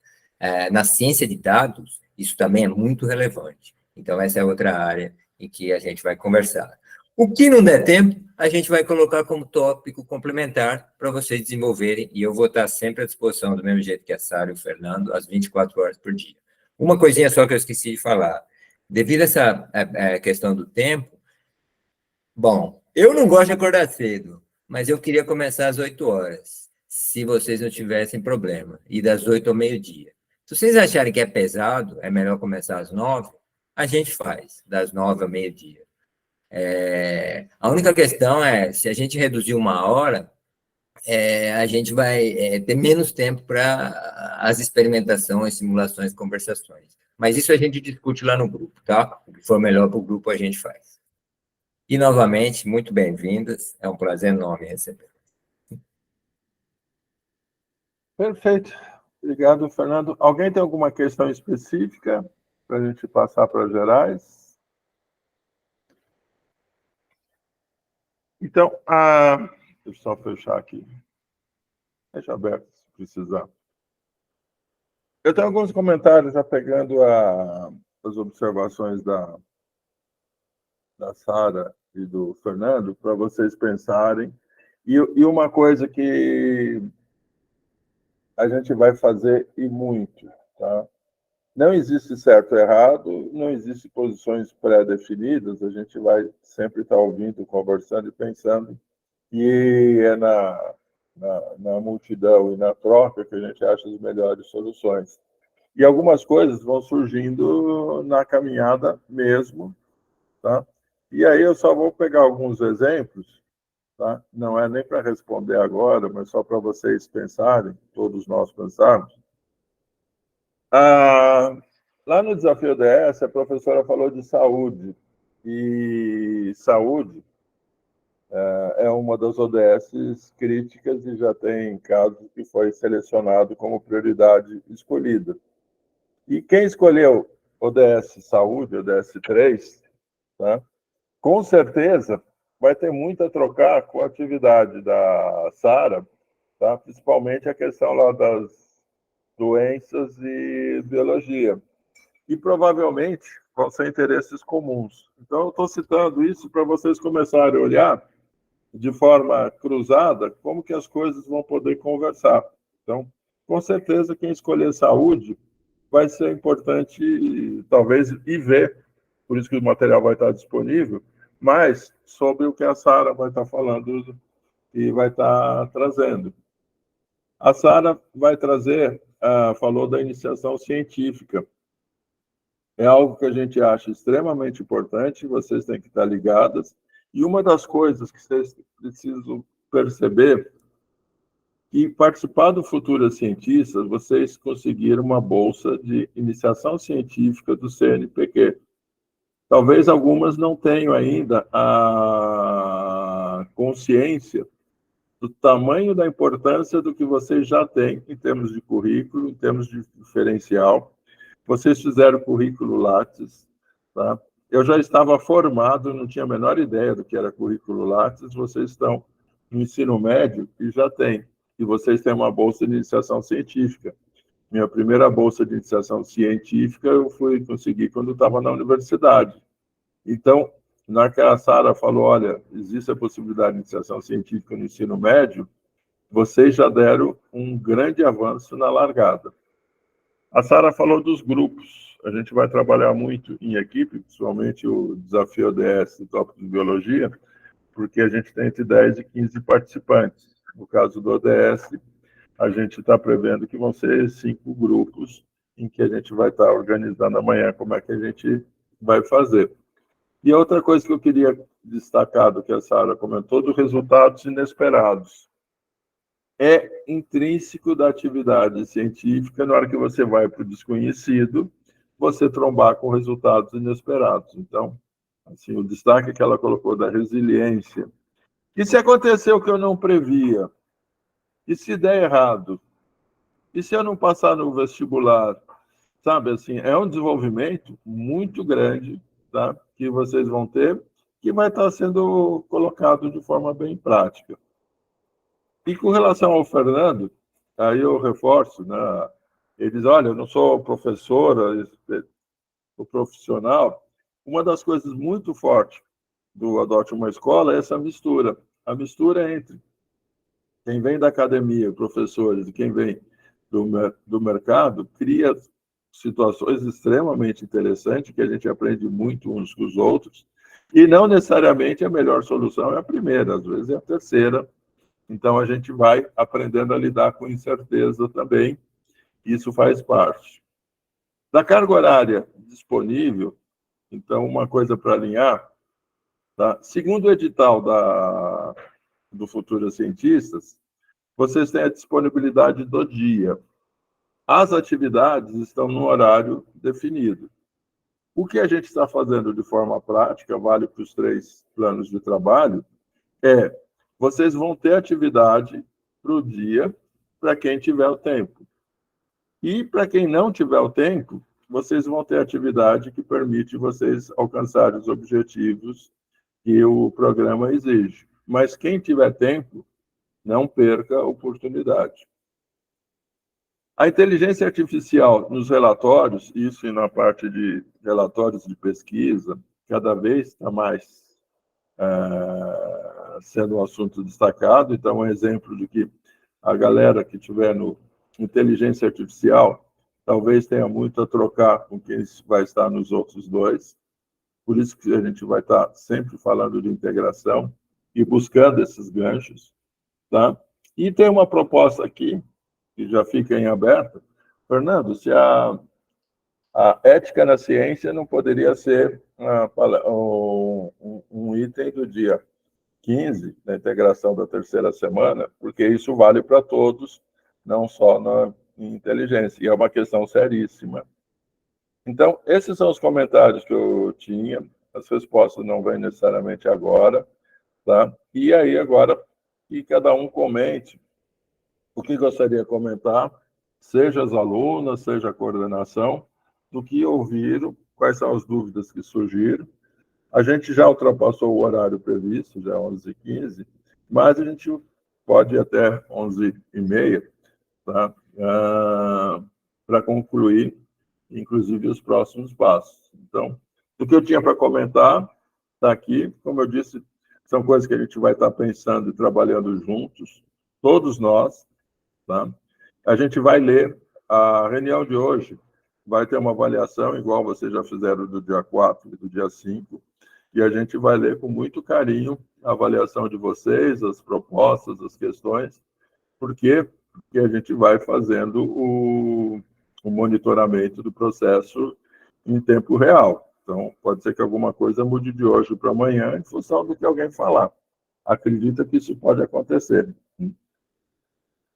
na ciência de dados, isso também é muito relevante. Então, essa é outra área em que a gente vai conversar. O que não der tempo, a gente vai colocar como tópico complementar para vocês desenvolverem, e eu vou estar sempre à disposição, do mesmo jeito que a Sara e o Fernando, às 24 horas por dia. Uma coisinha só que eu esqueci de falar. Devido a essa questão do tempo, bom, eu não gosto de acordar cedo, mas eu queria começar às 8 horas, se vocês não tivessem problema, e das 8 ao meio-dia. Se vocês acharem que é pesado, é melhor começar às 9, a gente faz, das 9 ao meio-dia. A única questão é, se a gente reduzir 1 hora, a gente vai ter menos tempo para as experimentações, simulações, conversações. Mas isso a gente discute lá no grupo, tá? O que for melhor para o grupo, a gente faz. E, novamente, muito bem-vindas. É um prazer enorme receber. Perfeito. Obrigado, Fernando. Alguém tem alguma questão específica para a gente passar para as gerais? Então, deixa eu só fechar aqui. Deixa aberto, se precisar. Eu tenho alguns comentários já pegando as observações da Sara e do Fernando, para vocês pensarem. E uma coisa que a gente vai fazer e muito, tá? Não existe certo ou errado, não existe posições pré-definidas, a gente vai sempre estar ouvindo, conversando e pensando, e é na multidão e na troca que a gente acha as melhores soluções. E algumas coisas vão surgindo na caminhada mesmo, tá? E aí eu só vou pegar alguns exemplos, tá? Não é nem para responder agora, mas só para vocês pensarem, todos nós pensarmos. Lá no Desafio DS, a professora falou de saúde, e saúde é uma das ODSs críticas e já tem casos que foi selecionado como prioridade escolhida. E quem escolheu ODS Saúde, ODS 3, tá? Com certeza vai ter muito a trocar com a atividade da Sara, tá? Principalmente a questão lá das doenças e biologia. E provavelmente vão ser interesses comuns. Então, eu estou citando isso para vocês começarem a olhar de forma cruzada como que as coisas vão poder conversar. Então, com certeza, quem escolher saúde vai ser importante, talvez, ir ver, por isso que o material vai estar disponível, mas sobre o que a Sara vai estar falando e vai estar trazendo. A Sara vai trazer, falou da iniciação científica. É algo que a gente acha extremamente importante, vocês têm que estar ligadas. E uma das coisas que vocês precisam perceber, que participar do Futuras Cientistas, vocês conseguiram uma bolsa de iniciação científica do CNPq. Talvez algumas não tenham ainda a consciência do tamanho da importância do que vocês já têm em termos de currículo, em termos de diferencial. Vocês fizeram o currículo Lattes, tá? Eu já estava formado, não tinha a menor ideia do que era currículo Lattes. Vocês estão no ensino médio e já tem. E vocês têm uma bolsa de iniciação científica. Minha primeira bolsa de iniciação científica eu fui conseguir quando estava na universidade. Então, na que a Sara falou, olha, existe a possibilidade de iniciação científica no ensino médio, vocês já deram um grande avanço na largada. A Sara falou dos grupos. A gente vai trabalhar muito em equipe, principalmente o desafio ODS do tópico de biologia, porque a gente tem entre 10 e 15 participantes. No caso do ODS, a gente está prevendo que vão ser 5 grupos em que a gente vai estar organizando amanhã como é que a gente vai fazer. E outra coisa que eu queria destacar do que a Sara comentou, dos resultados inesperados. É intrínseco da atividade científica, na hora que você vai para o desconhecido, você trombar com resultados inesperados. Então, assim, o destaque que ela colocou da resiliência. E se aconteceu o que eu não previa? E se der errado? E se eu não passar no vestibular? Sabe, assim, é um desenvolvimento muito grande, tá? Que vocês vão ter, que vai estar sendo colocado de forma bem prática. E com relação ao Fernando, aí eu reforço, né? Ele diz, olha, eu não sou professora, sou profissional. Uma das coisas muito fortes do Adote uma Escola é essa mistura. A mistura entre quem vem da academia, professores, e quem vem do mercado, cria situações extremamente interessantes, que a gente aprende muito uns com os outros, e não necessariamente a melhor solução é a primeira, às vezes é a terceira. Então, a gente vai aprendendo a lidar com incerteza também. Isso faz parte. Da carga horária disponível, então, uma coisa para alinhar, tá? Segundo o edital do Futuros Cientistas, vocês têm a disponibilidade do dia. As atividades estão no horário definido. O que a gente está fazendo de forma prática, vale para os 3 planos de trabalho, é vocês vão ter atividade para o dia, para quem tiver o tempo. E para quem não tiver o tempo, vocês vão ter atividade que permite vocês alcançarem os objetivos que o programa exige. Mas quem tiver tempo, não perca a oportunidade. A inteligência artificial nos relatórios, isso na parte de relatórios de pesquisa, cada vez está mais sendo um assunto destacado. Então, um exemplo de que a galera que tiver no inteligência artificial talvez tenha muito a trocar com quem vai estar nos outros 2. Por isso que a gente vai estar sempre falando de integração e buscando esses ganchos, tá? E tem uma proposta aqui, que já fica em aberto. Fernando, se a ética na ciência não poderia ser um item do dia 15, da integração da terceira semana, porque isso vale para todos, não só na inteligência, e é uma questão seríssima. Então, esses são os comentários que eu tinha, as respostas não vêm necessariamente agora, tá? E aí, agora, que cada um comente o que gostaria de comentar, seja as alunas, seja a coordenação, do que ouviram, quais são as dúvidas que surgiram. A gente já ultrapassou o horário previsto, já é 11h15, mas a gente pode ir até 11h30, tá? Para concluir, inclusive, os próximos passos. Então, o que eu tinha para comentar está aqui. Como eu disse, são coisas que a gente vai estar pensando e trabalhando juntos, todos nós, tá? A gente vai ler a reunião de hoje, vai ter uma avaliação, igual vocês já fizeram do dia 4 e do dia 5, e a gente vai ler com muito carinho a avaliação de vocês, as propostas, as questões, porque a gente vai fazendo o monitoramento do processo em tempo real. Então, pode ser que alguma coisa mude de hoje para amanhã, em função do que alguém falar. Acredita que isso pode acontecer.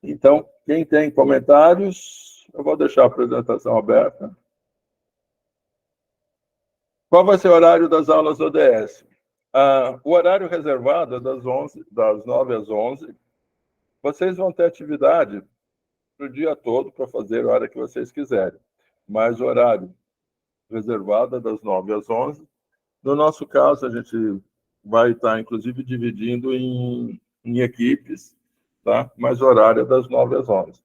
Então, quem tem comentários, eu vou deixar a apresentação aberta. Qual vai ser o horário das aulas ODS? O horário reservado é das 9 às 11. Vocês vão ter atividade o dia todo para fazer a hora que vocês quiserem. mais horário reservado das 9 às 11. No nosso caso, a gente vai estar, inclusive, dividindo em equipes, tá? Mais horário das 9 às 11.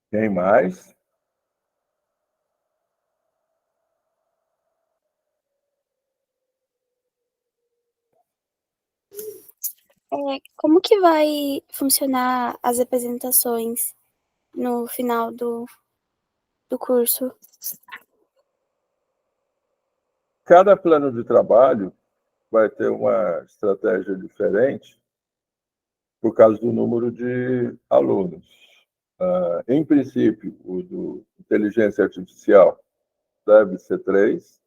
Quem mais? Como que vai funcionar as apresentações no final do curso? Cada plano de trabalho vai ter uma estratégia diferente por causa do número de alunos. Em princípio, o do inteligência artificial deve ser 3,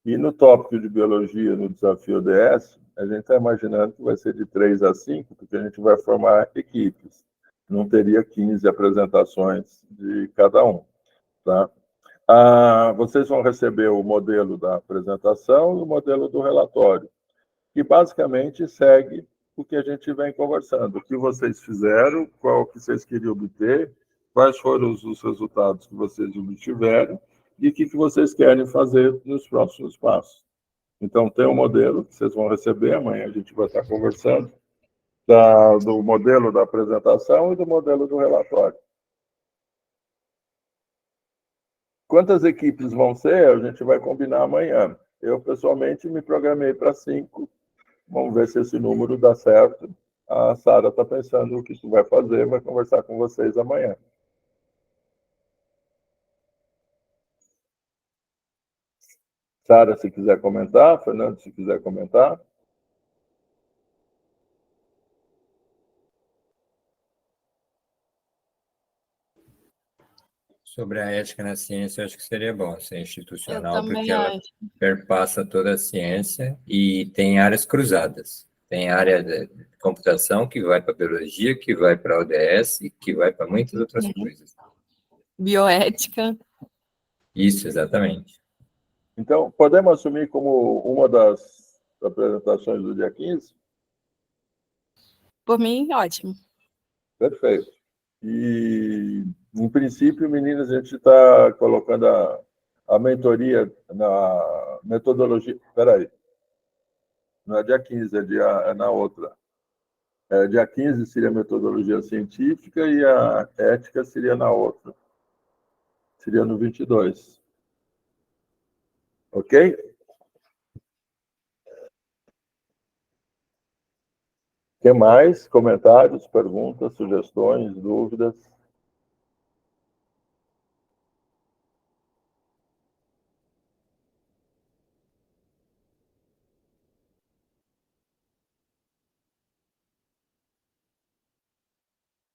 e no tópico de biologia, no desafio ODS, a gente está imaginando que vai ser de 3 a 5, porque a gente vai formar equipes. Não teria 15 apresentações de cada um. Tá? Vocês vão receber o modelo da apresentação e o modelo do relatório, que basicamente segue o que a gente vem conversando. O que vocês fizeram, qual que vocês queriam obter, quais foram os resultados que vocês obtiveram e o que vocês querem fazer nos próximos passos. Então, tem um modelo que vocês vão receber, amanhã a gente vai estar conversando, do modelo da apresentação e do modelo do relatório. Quantas equipes vão ser, a gente vai combinar amanhã. Eu, pessoalmente, me programei para 5. Vamos ver se esse número dá certo. A Sara está pensando o que isso vai fazer, vai conversar com vocês amanhã. Sara, se quiser comentar. Fernando, se quiser comentar. Sobre a ética na ciência, eu acho que seria bom ser institucional, Eu também porque ela acho. perpassa toda a ciência e tem áreas cruzadas. Tem área de computação que vai para biologia, que vai para a ODS e que vai para muitas outras coisas. Bioética. Isso, exatamente. Então, podemos assumir como uma das apresentações do dia 15? Por mim, ótimo. Perfeito. E, em princípio, meninas, a gente está colocando a mentoria na metodologia. Espera aí. Não é dia 15, é na outra. Dia 15 seria a metodologia científica e a ética seria na outra. Seria no 22. Ok? O que mais? Comentários, perguntas, sugestões, dúvidas?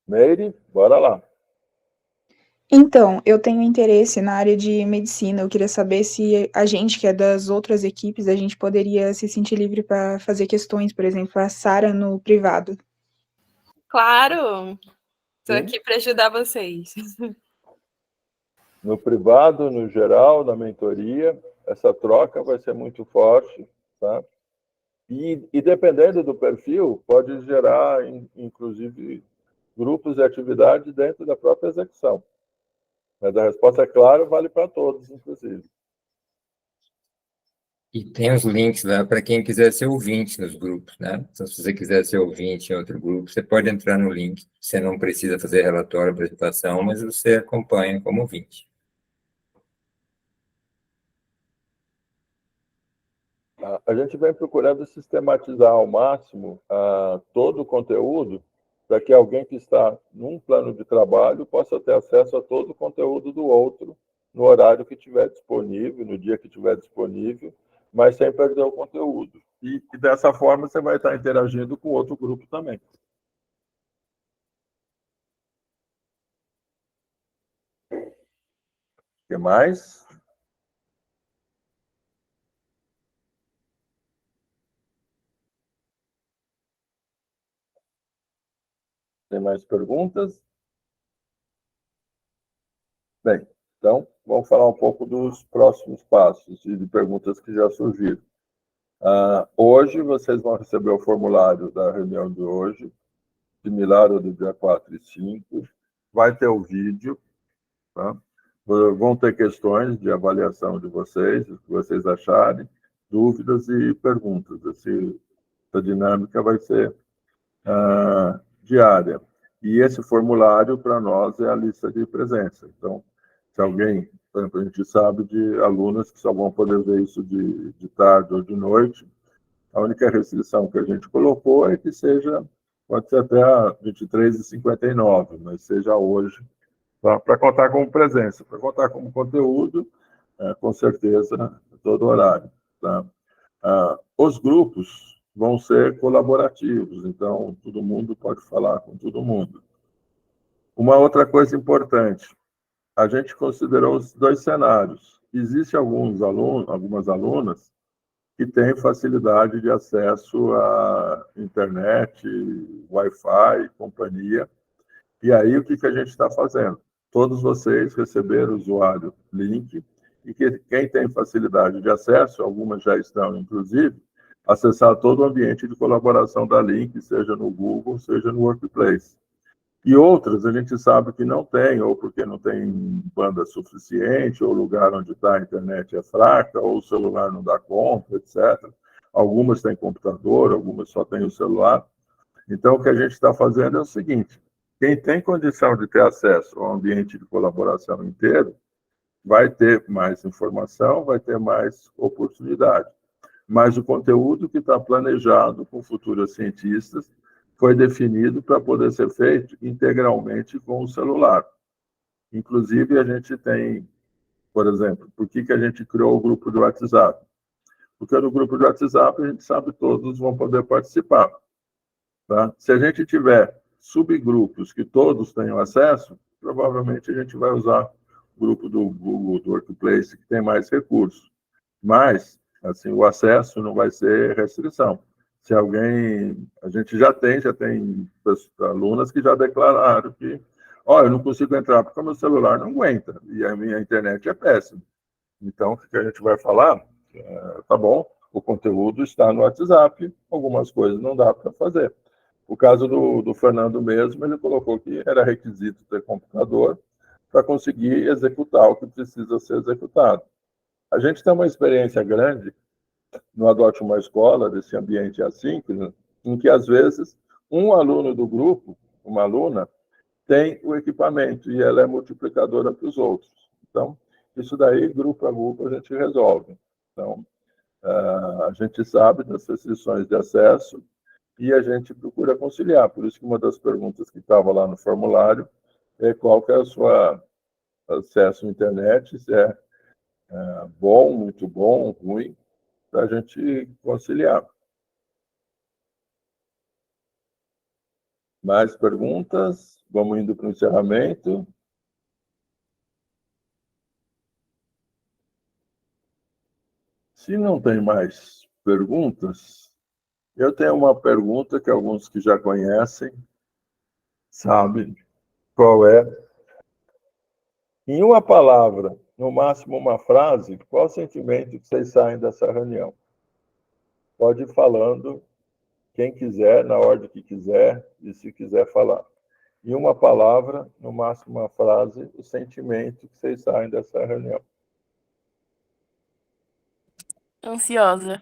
Meire, bora lá. Então, eu tenho interesse na área de medicina. Eu queria saber se a gente, que é das outras equipes, a gente poderia se sentir livre para fazer questões, por exemplo, a Sara no privado. Claro! Estou Sim. aqui para ajudar vocês. No privado, no geral, na mentoria, essa troca vai ser muito forte, tá? E dependendo do perfil, pode gerar, inclusive, grupos de atividade dentro da própria execução. Mas a resposta é clara, vale para todos, inclusive. E tem os links lá para quem quiser ser ouvinte nos grupos, né? Então, se você quiser ser ouvinte em outro grupo, você pode entrar no link. Você não precisa fazer relatório, apresentação, mas você acompanha como ouvinte. A gente vem procurando sistematizar ao máximo todo o conteúdo para que alguém que está num plano de trabalho possa ter acesso a todo o conteúdo do outro no horário que estiver disponível, no dia que estiver disponível, mas sem perder o conteúdo. E dessa forma você vai estar interagindo com outro grupo também. O que mais? Tem mais perguntas? Bem, então, vamos falar um pouco dos próximos passos e de perguntas que já surgiram. Hoje, vocês vão receber o formulário da reunião de hoje, similar ao do dia 4 e 5. vai ter o vídeo, tá? Vão ter questões de avaliação de vocês, o que vocês acharem, dúvidas e perguntas. Essa dinâmica vai ser diária. E esse formulário, para nós, é a lista de presença. Então, se alguém, por exemplo, a gente sabe de alunos que só vão poder ver isso de tarde ou de noite, a única restrição que a gente colocou é que pode ser até a 23h59, mas seja hoje, tá? Para contar como presença. Para contar como conteúdo, com certeza, todo horário. Tá? Os grupos vão ser colaborativos, então todo mundo pode falar com todo mundo. Uma outra coisa importante, a gente considerou os 2 cenários. Existem algumas alunas que têm facilidade de acesso à internet, Wi-Fi, companhia. E aí, o que a gente está fazendo? Todos vocês receberam o usuário link, e quem tem facilidade de acesso, algumas já estão, inclusive, acessar todo o ambiente de colaboração da Link, seja no Google, seja no Workplace. E outras a gente sabe que não tem, ou porque não tem banda suficiente, ou o lugar onde está a internet é fraca, ou o celular não dá conta, etc. Algumas têm computador, algumas só têm o celular. Então, o que a gente está fazendo é o seguinte: quem tem condição de ter acesso ao ambiente de colaboração inteiro vai ter mais informação, vai ter mais oportunidade. Mas o conteúdo que está planejado com futuros cientistas foi definido para poder ser feito integralmente com o celular. Inclusive, a gente tem, por exemplo, por que a gente criou o grupo do WhatsApp? Porque no grupo do WhatsApp a gente sabe que todos vão poder participar. Tá? Se a gente tiver subgrupos que todos tenham acesso, provavelmente a gente vai usar o grupo do Google, do Workplace, que tem mais recursos. Mas, assim, o acesso não vai ser restrição. Se alguém... A gente já tem alunas que já declararam que eu não consigo entrar porque o meu celular não aguenta e a minha internet é péssima. Então, o que a gente vai falar? Tá bom, o conteúdo está no WhatsApp, algumas coisas não dá para fazer. O caso do Fernando mesmo, ele colocou que era requisito ter computador para conseguir executar o que precisa ser executado. A gente tem uma experiência grande no Adote uma Escola, desse ambiente assíncrono, em que, às vezes, um aluno do grupo, uma aluna, tem o equipamento e ela é multiplicadora para os outros. Então, isso daí, grupo a grupo, a gente resolve. Então, a gente sabe das restrições de acesso e a gente procura conciliar. Por isso que uma das perguntas que estava lá no formulário é qual que é o seu acesso à internet, se é bom, muito bom, ruim, para a gente conciliar. Mais perguntas? Vamos indo para o encerramento. Se não tem mais perguntas, eu tenho uma pergunta que alguns que já conhecem sabem qual é. Em uma palavra, no máximo uma frase, qual o sentimento que vocês saem dessa reunião? Pode ir falando, quem quiser, na ordem que quiser, e se quiser falar. Em uma palavra, no máximo uma frase, o sentimento que vocês saem dessa reunião. Ansiosa.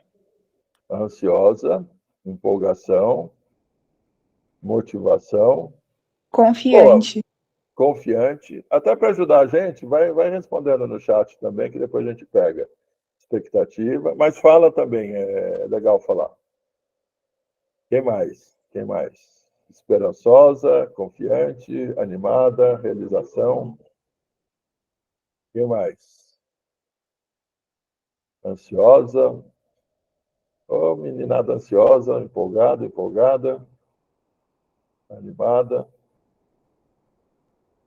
Ansiosa, empolgação, motivação. Confiante. Confiante. Até para ajudar a gente, vai respondendo no chat também, que depois a gente pega expectativa. Mas fala também, é legal falar. Quem mais? Quem mais? Esperançosa, confiante, animada, realização. Quem mais? Ansiosa. Oh, meninada ansiosa, empolgada, animada,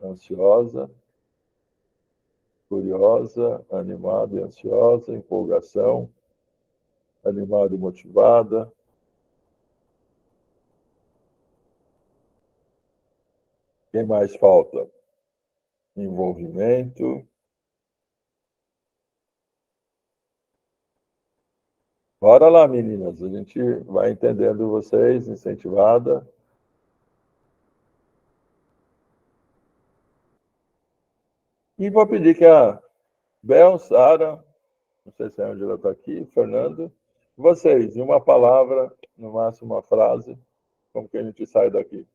ansiosa, curiosa, animada e ansiosa, empolgação, animada e motivada. Quem mais falta? Envolvimento. Bora lá, meninas. A gente vai entendendo vocês, incentivada. E vou pedir que a Bel, Sara, não sei se a Ângela está aqui, Fernando, vocês, em uma palavra, no máximo uma frase, como que a gente sai daqui?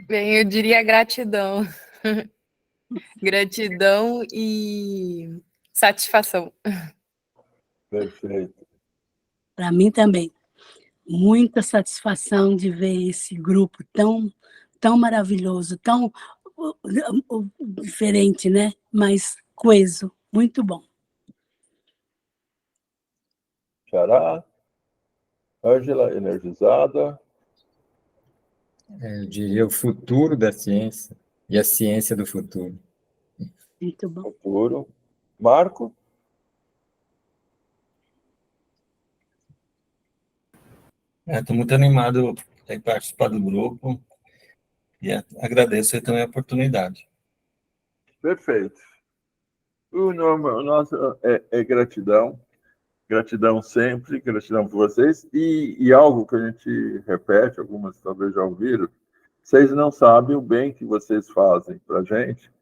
Bem, eu diria gratidão. Gratidão e satisfação. Perfeito. Para mim também. Muita satisfação de ver esse grupo tão maravilhoso, tão diferente, né? Mas coeso. Muito bom. Xará. Ângela, energizada. Eu diria o futuro da ciência e a ciência do futuro. Muito bom. Futuro. Marco. Estou muito animado em participar do grupo e agradeço também a oportunidade. Perfeito. O nosso é gratidão. Gratidão sempre, gratidão por vocês. E algo que a gente repete, algumas talvez já ouviram, vocês não sabem o bem que vocês fazem para a gente,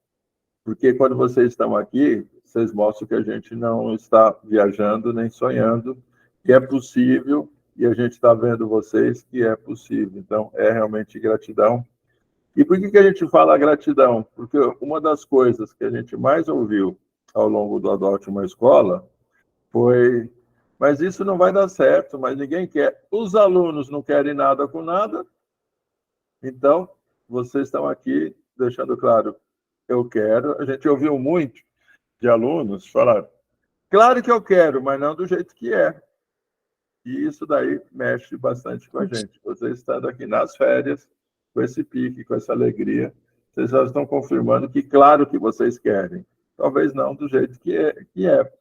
porque quando vocês estão aqui, vocês mostram que a gente não está viajando nem sonhando, que é possível, e a gente está vendo vocês que é possível. Então, é realmente gratidão. E por que a gente fala gratidão? Porque uma das coisas que a gente mais ouviu ao longo do Adote uma Escola foi: mas isso não vai dar certo, mas ninguém quer. Os alunos não querem nada com nada, então vocês estão aqui deixando claro, eu quero. A gente ouviu muito de alunos falar, claro que eu quero, mas não do jeito que é. E isso daí mexe bastante com a gente. Vocês estando aqui nas férias, com esse pique, com essa alegria, vocês já estão confirmando que claro que vocês querem, talvez não do jeito que é.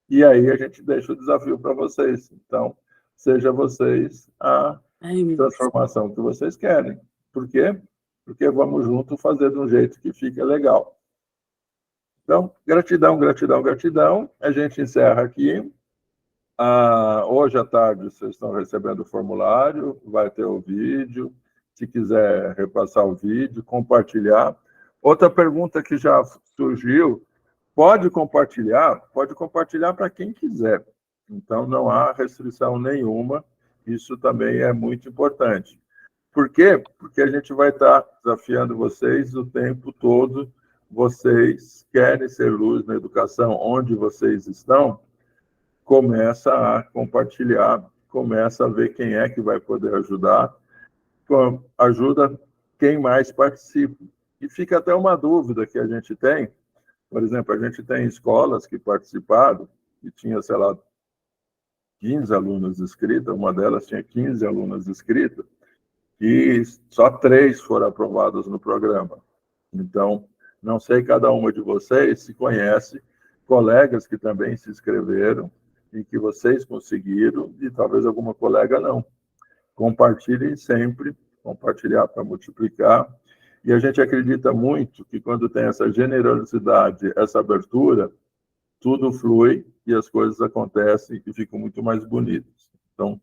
E aí a gente deixa o desafio para vocês. Então, seja vocês a transformação que vocês querem. Por quê? Porque vamos juntos fazer de um jeito que fique legal. Então, gratidão, gratidão, gratidão. A gente encerra aqui. Hoje à tarde vocês estão recebendo o formulário, vai ter o vídeo. Se quiser repassar o vídeo, compartilhar. Outra pergunta que já surgiu: pode compartilhar para quem quiser. Então, não há restrição nenhuma. Isso também é muito importante. Por quê? Porque a gente vai estar desafiando vocês o tempo todo. Vocês querem ser luz na educação onde vocês estão? Começa a compartilhar, começa a ver quem é que vai poder ajudar. Ajuda quem mais participa. E fica até uma dúvida que a gente tem. Por exemplo, a gente tem escolas que participaram, e tinha, sei lá, 15 alunas inscritas, uma delas tinha 15 alunas inscritas, e só 3 foram aprovadas no programa. Então, não sei cada uma de vocês se conhece colegas que também se inscreveram e que vocês conseguiram, e talvez alguma colega não. Compartilhem sempre, compartilhar para multiplicar. E a gente acredita muito que quando tem essa generosidade, essa abertura, tudo flui e as coisas acontecem e ficam muito mais bonitas. Então,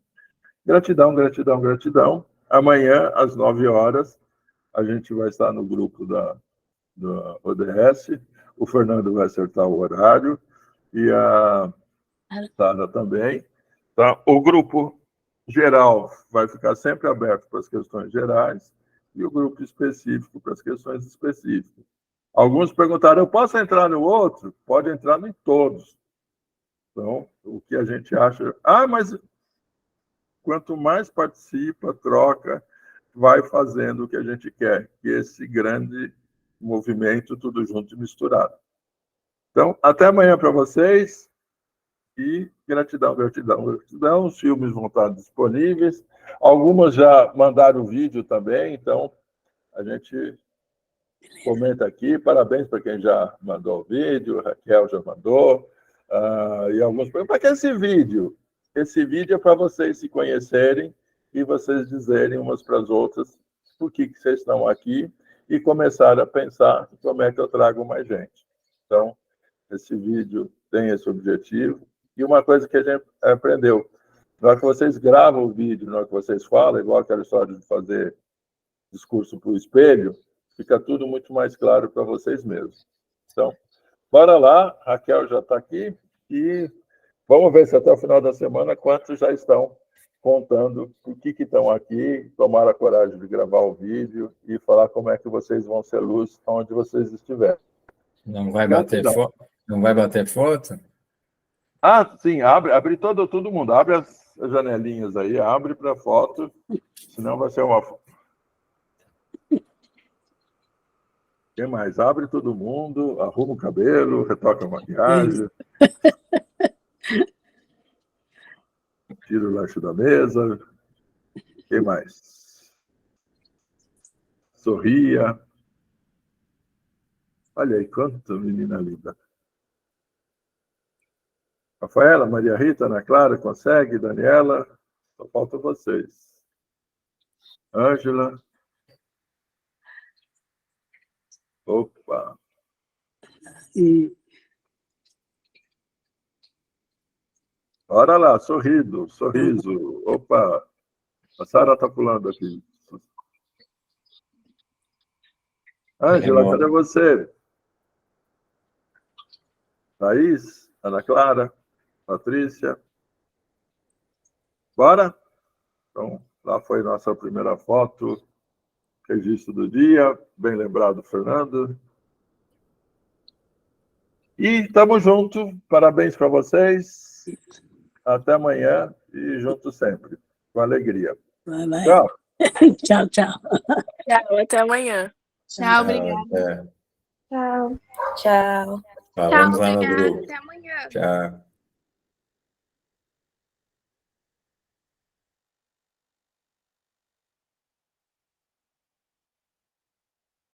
gratidão, gratidão, gratidão. Amanhã, às 9 horas, a gente vai estar no grupo da ODS. O Fernando vai acertar o horário e a Sara também. Tá? O grupo geral vai ficar sempre aberto para as questões gerais e o grupo específico para as questões específicas. Alguns perguntaram, eu posso entrar no outro? Pode entrar em todos. Então, o que a gente acha... mas quanto mais participa, troca, vai fazendo o que a gente quer, que esse grande movimento, tudo junto e misturado. Então, até amanhã para vocês. E gratidão, gratidão, gratidão. Os filmes vão estar disponíveis. Algumas já mandaram o vídeo também, então a gente comenta aqui. Parabéns para quem já mandou o vídeo, a Raquel já mandou. E alguns perguntam, para que esse vídeo? Esse vídeo é para vocês se conhecerem e vocês dizerem umas para as outras por que vocês estão aqui e começar a pensar como é que eu trago mais gente. Então, esse vídeo tem esse objetivo. E uma coisa que a gente aprendeu, na hora que vocês gravam o vídeo, na hora que vocês falam, igual aquela história de fazer discurso para o espelho, fica tudo muito mais claro para vocês mesmos. Então, bora lá, Raquel já está aqui, e vamos ver se até o final da semana quantos já estão contando por que estão aqui, tomaram a coragem de gravar o vídeo e falar como é que vocês vão ser luz onde vocês estiverem. Não vai bater foto? Não vai bater foto? Ah, sim, abre todo mundo, abre as janelinhas aí, abre para foto, senão vai ser uma... Quem mais? Abre todo mundo, arruma o cabelo, retoca a maquiagem, tira o lanche da mesa. Quem mais? Sorria. Olha aí, quanta menina linda. Rafaela, Maria Rita, Ana Clara, consegue? Daniela, só falta vocês. Ângela. Opa. E Bora lá, sorriso. Opa. A Sara está pulando aqui. Ângela, cadê você? Thaís, Ana Clara, Patrícia. Bora? Então, lá foi nossa primeira foto. Registro do dia. Bem lembrado, Fernando. E estamos juntos. Parabéns para vocês. Até amanhã e juntos sempre. Com alegria. vai. Tchau. Tchau, tchau. Tchau, até amanhã. Tchau, obrigada. É. Tchau. Tchau. Falamos lá no obrigada. grupo. Até amanhã. Tchau.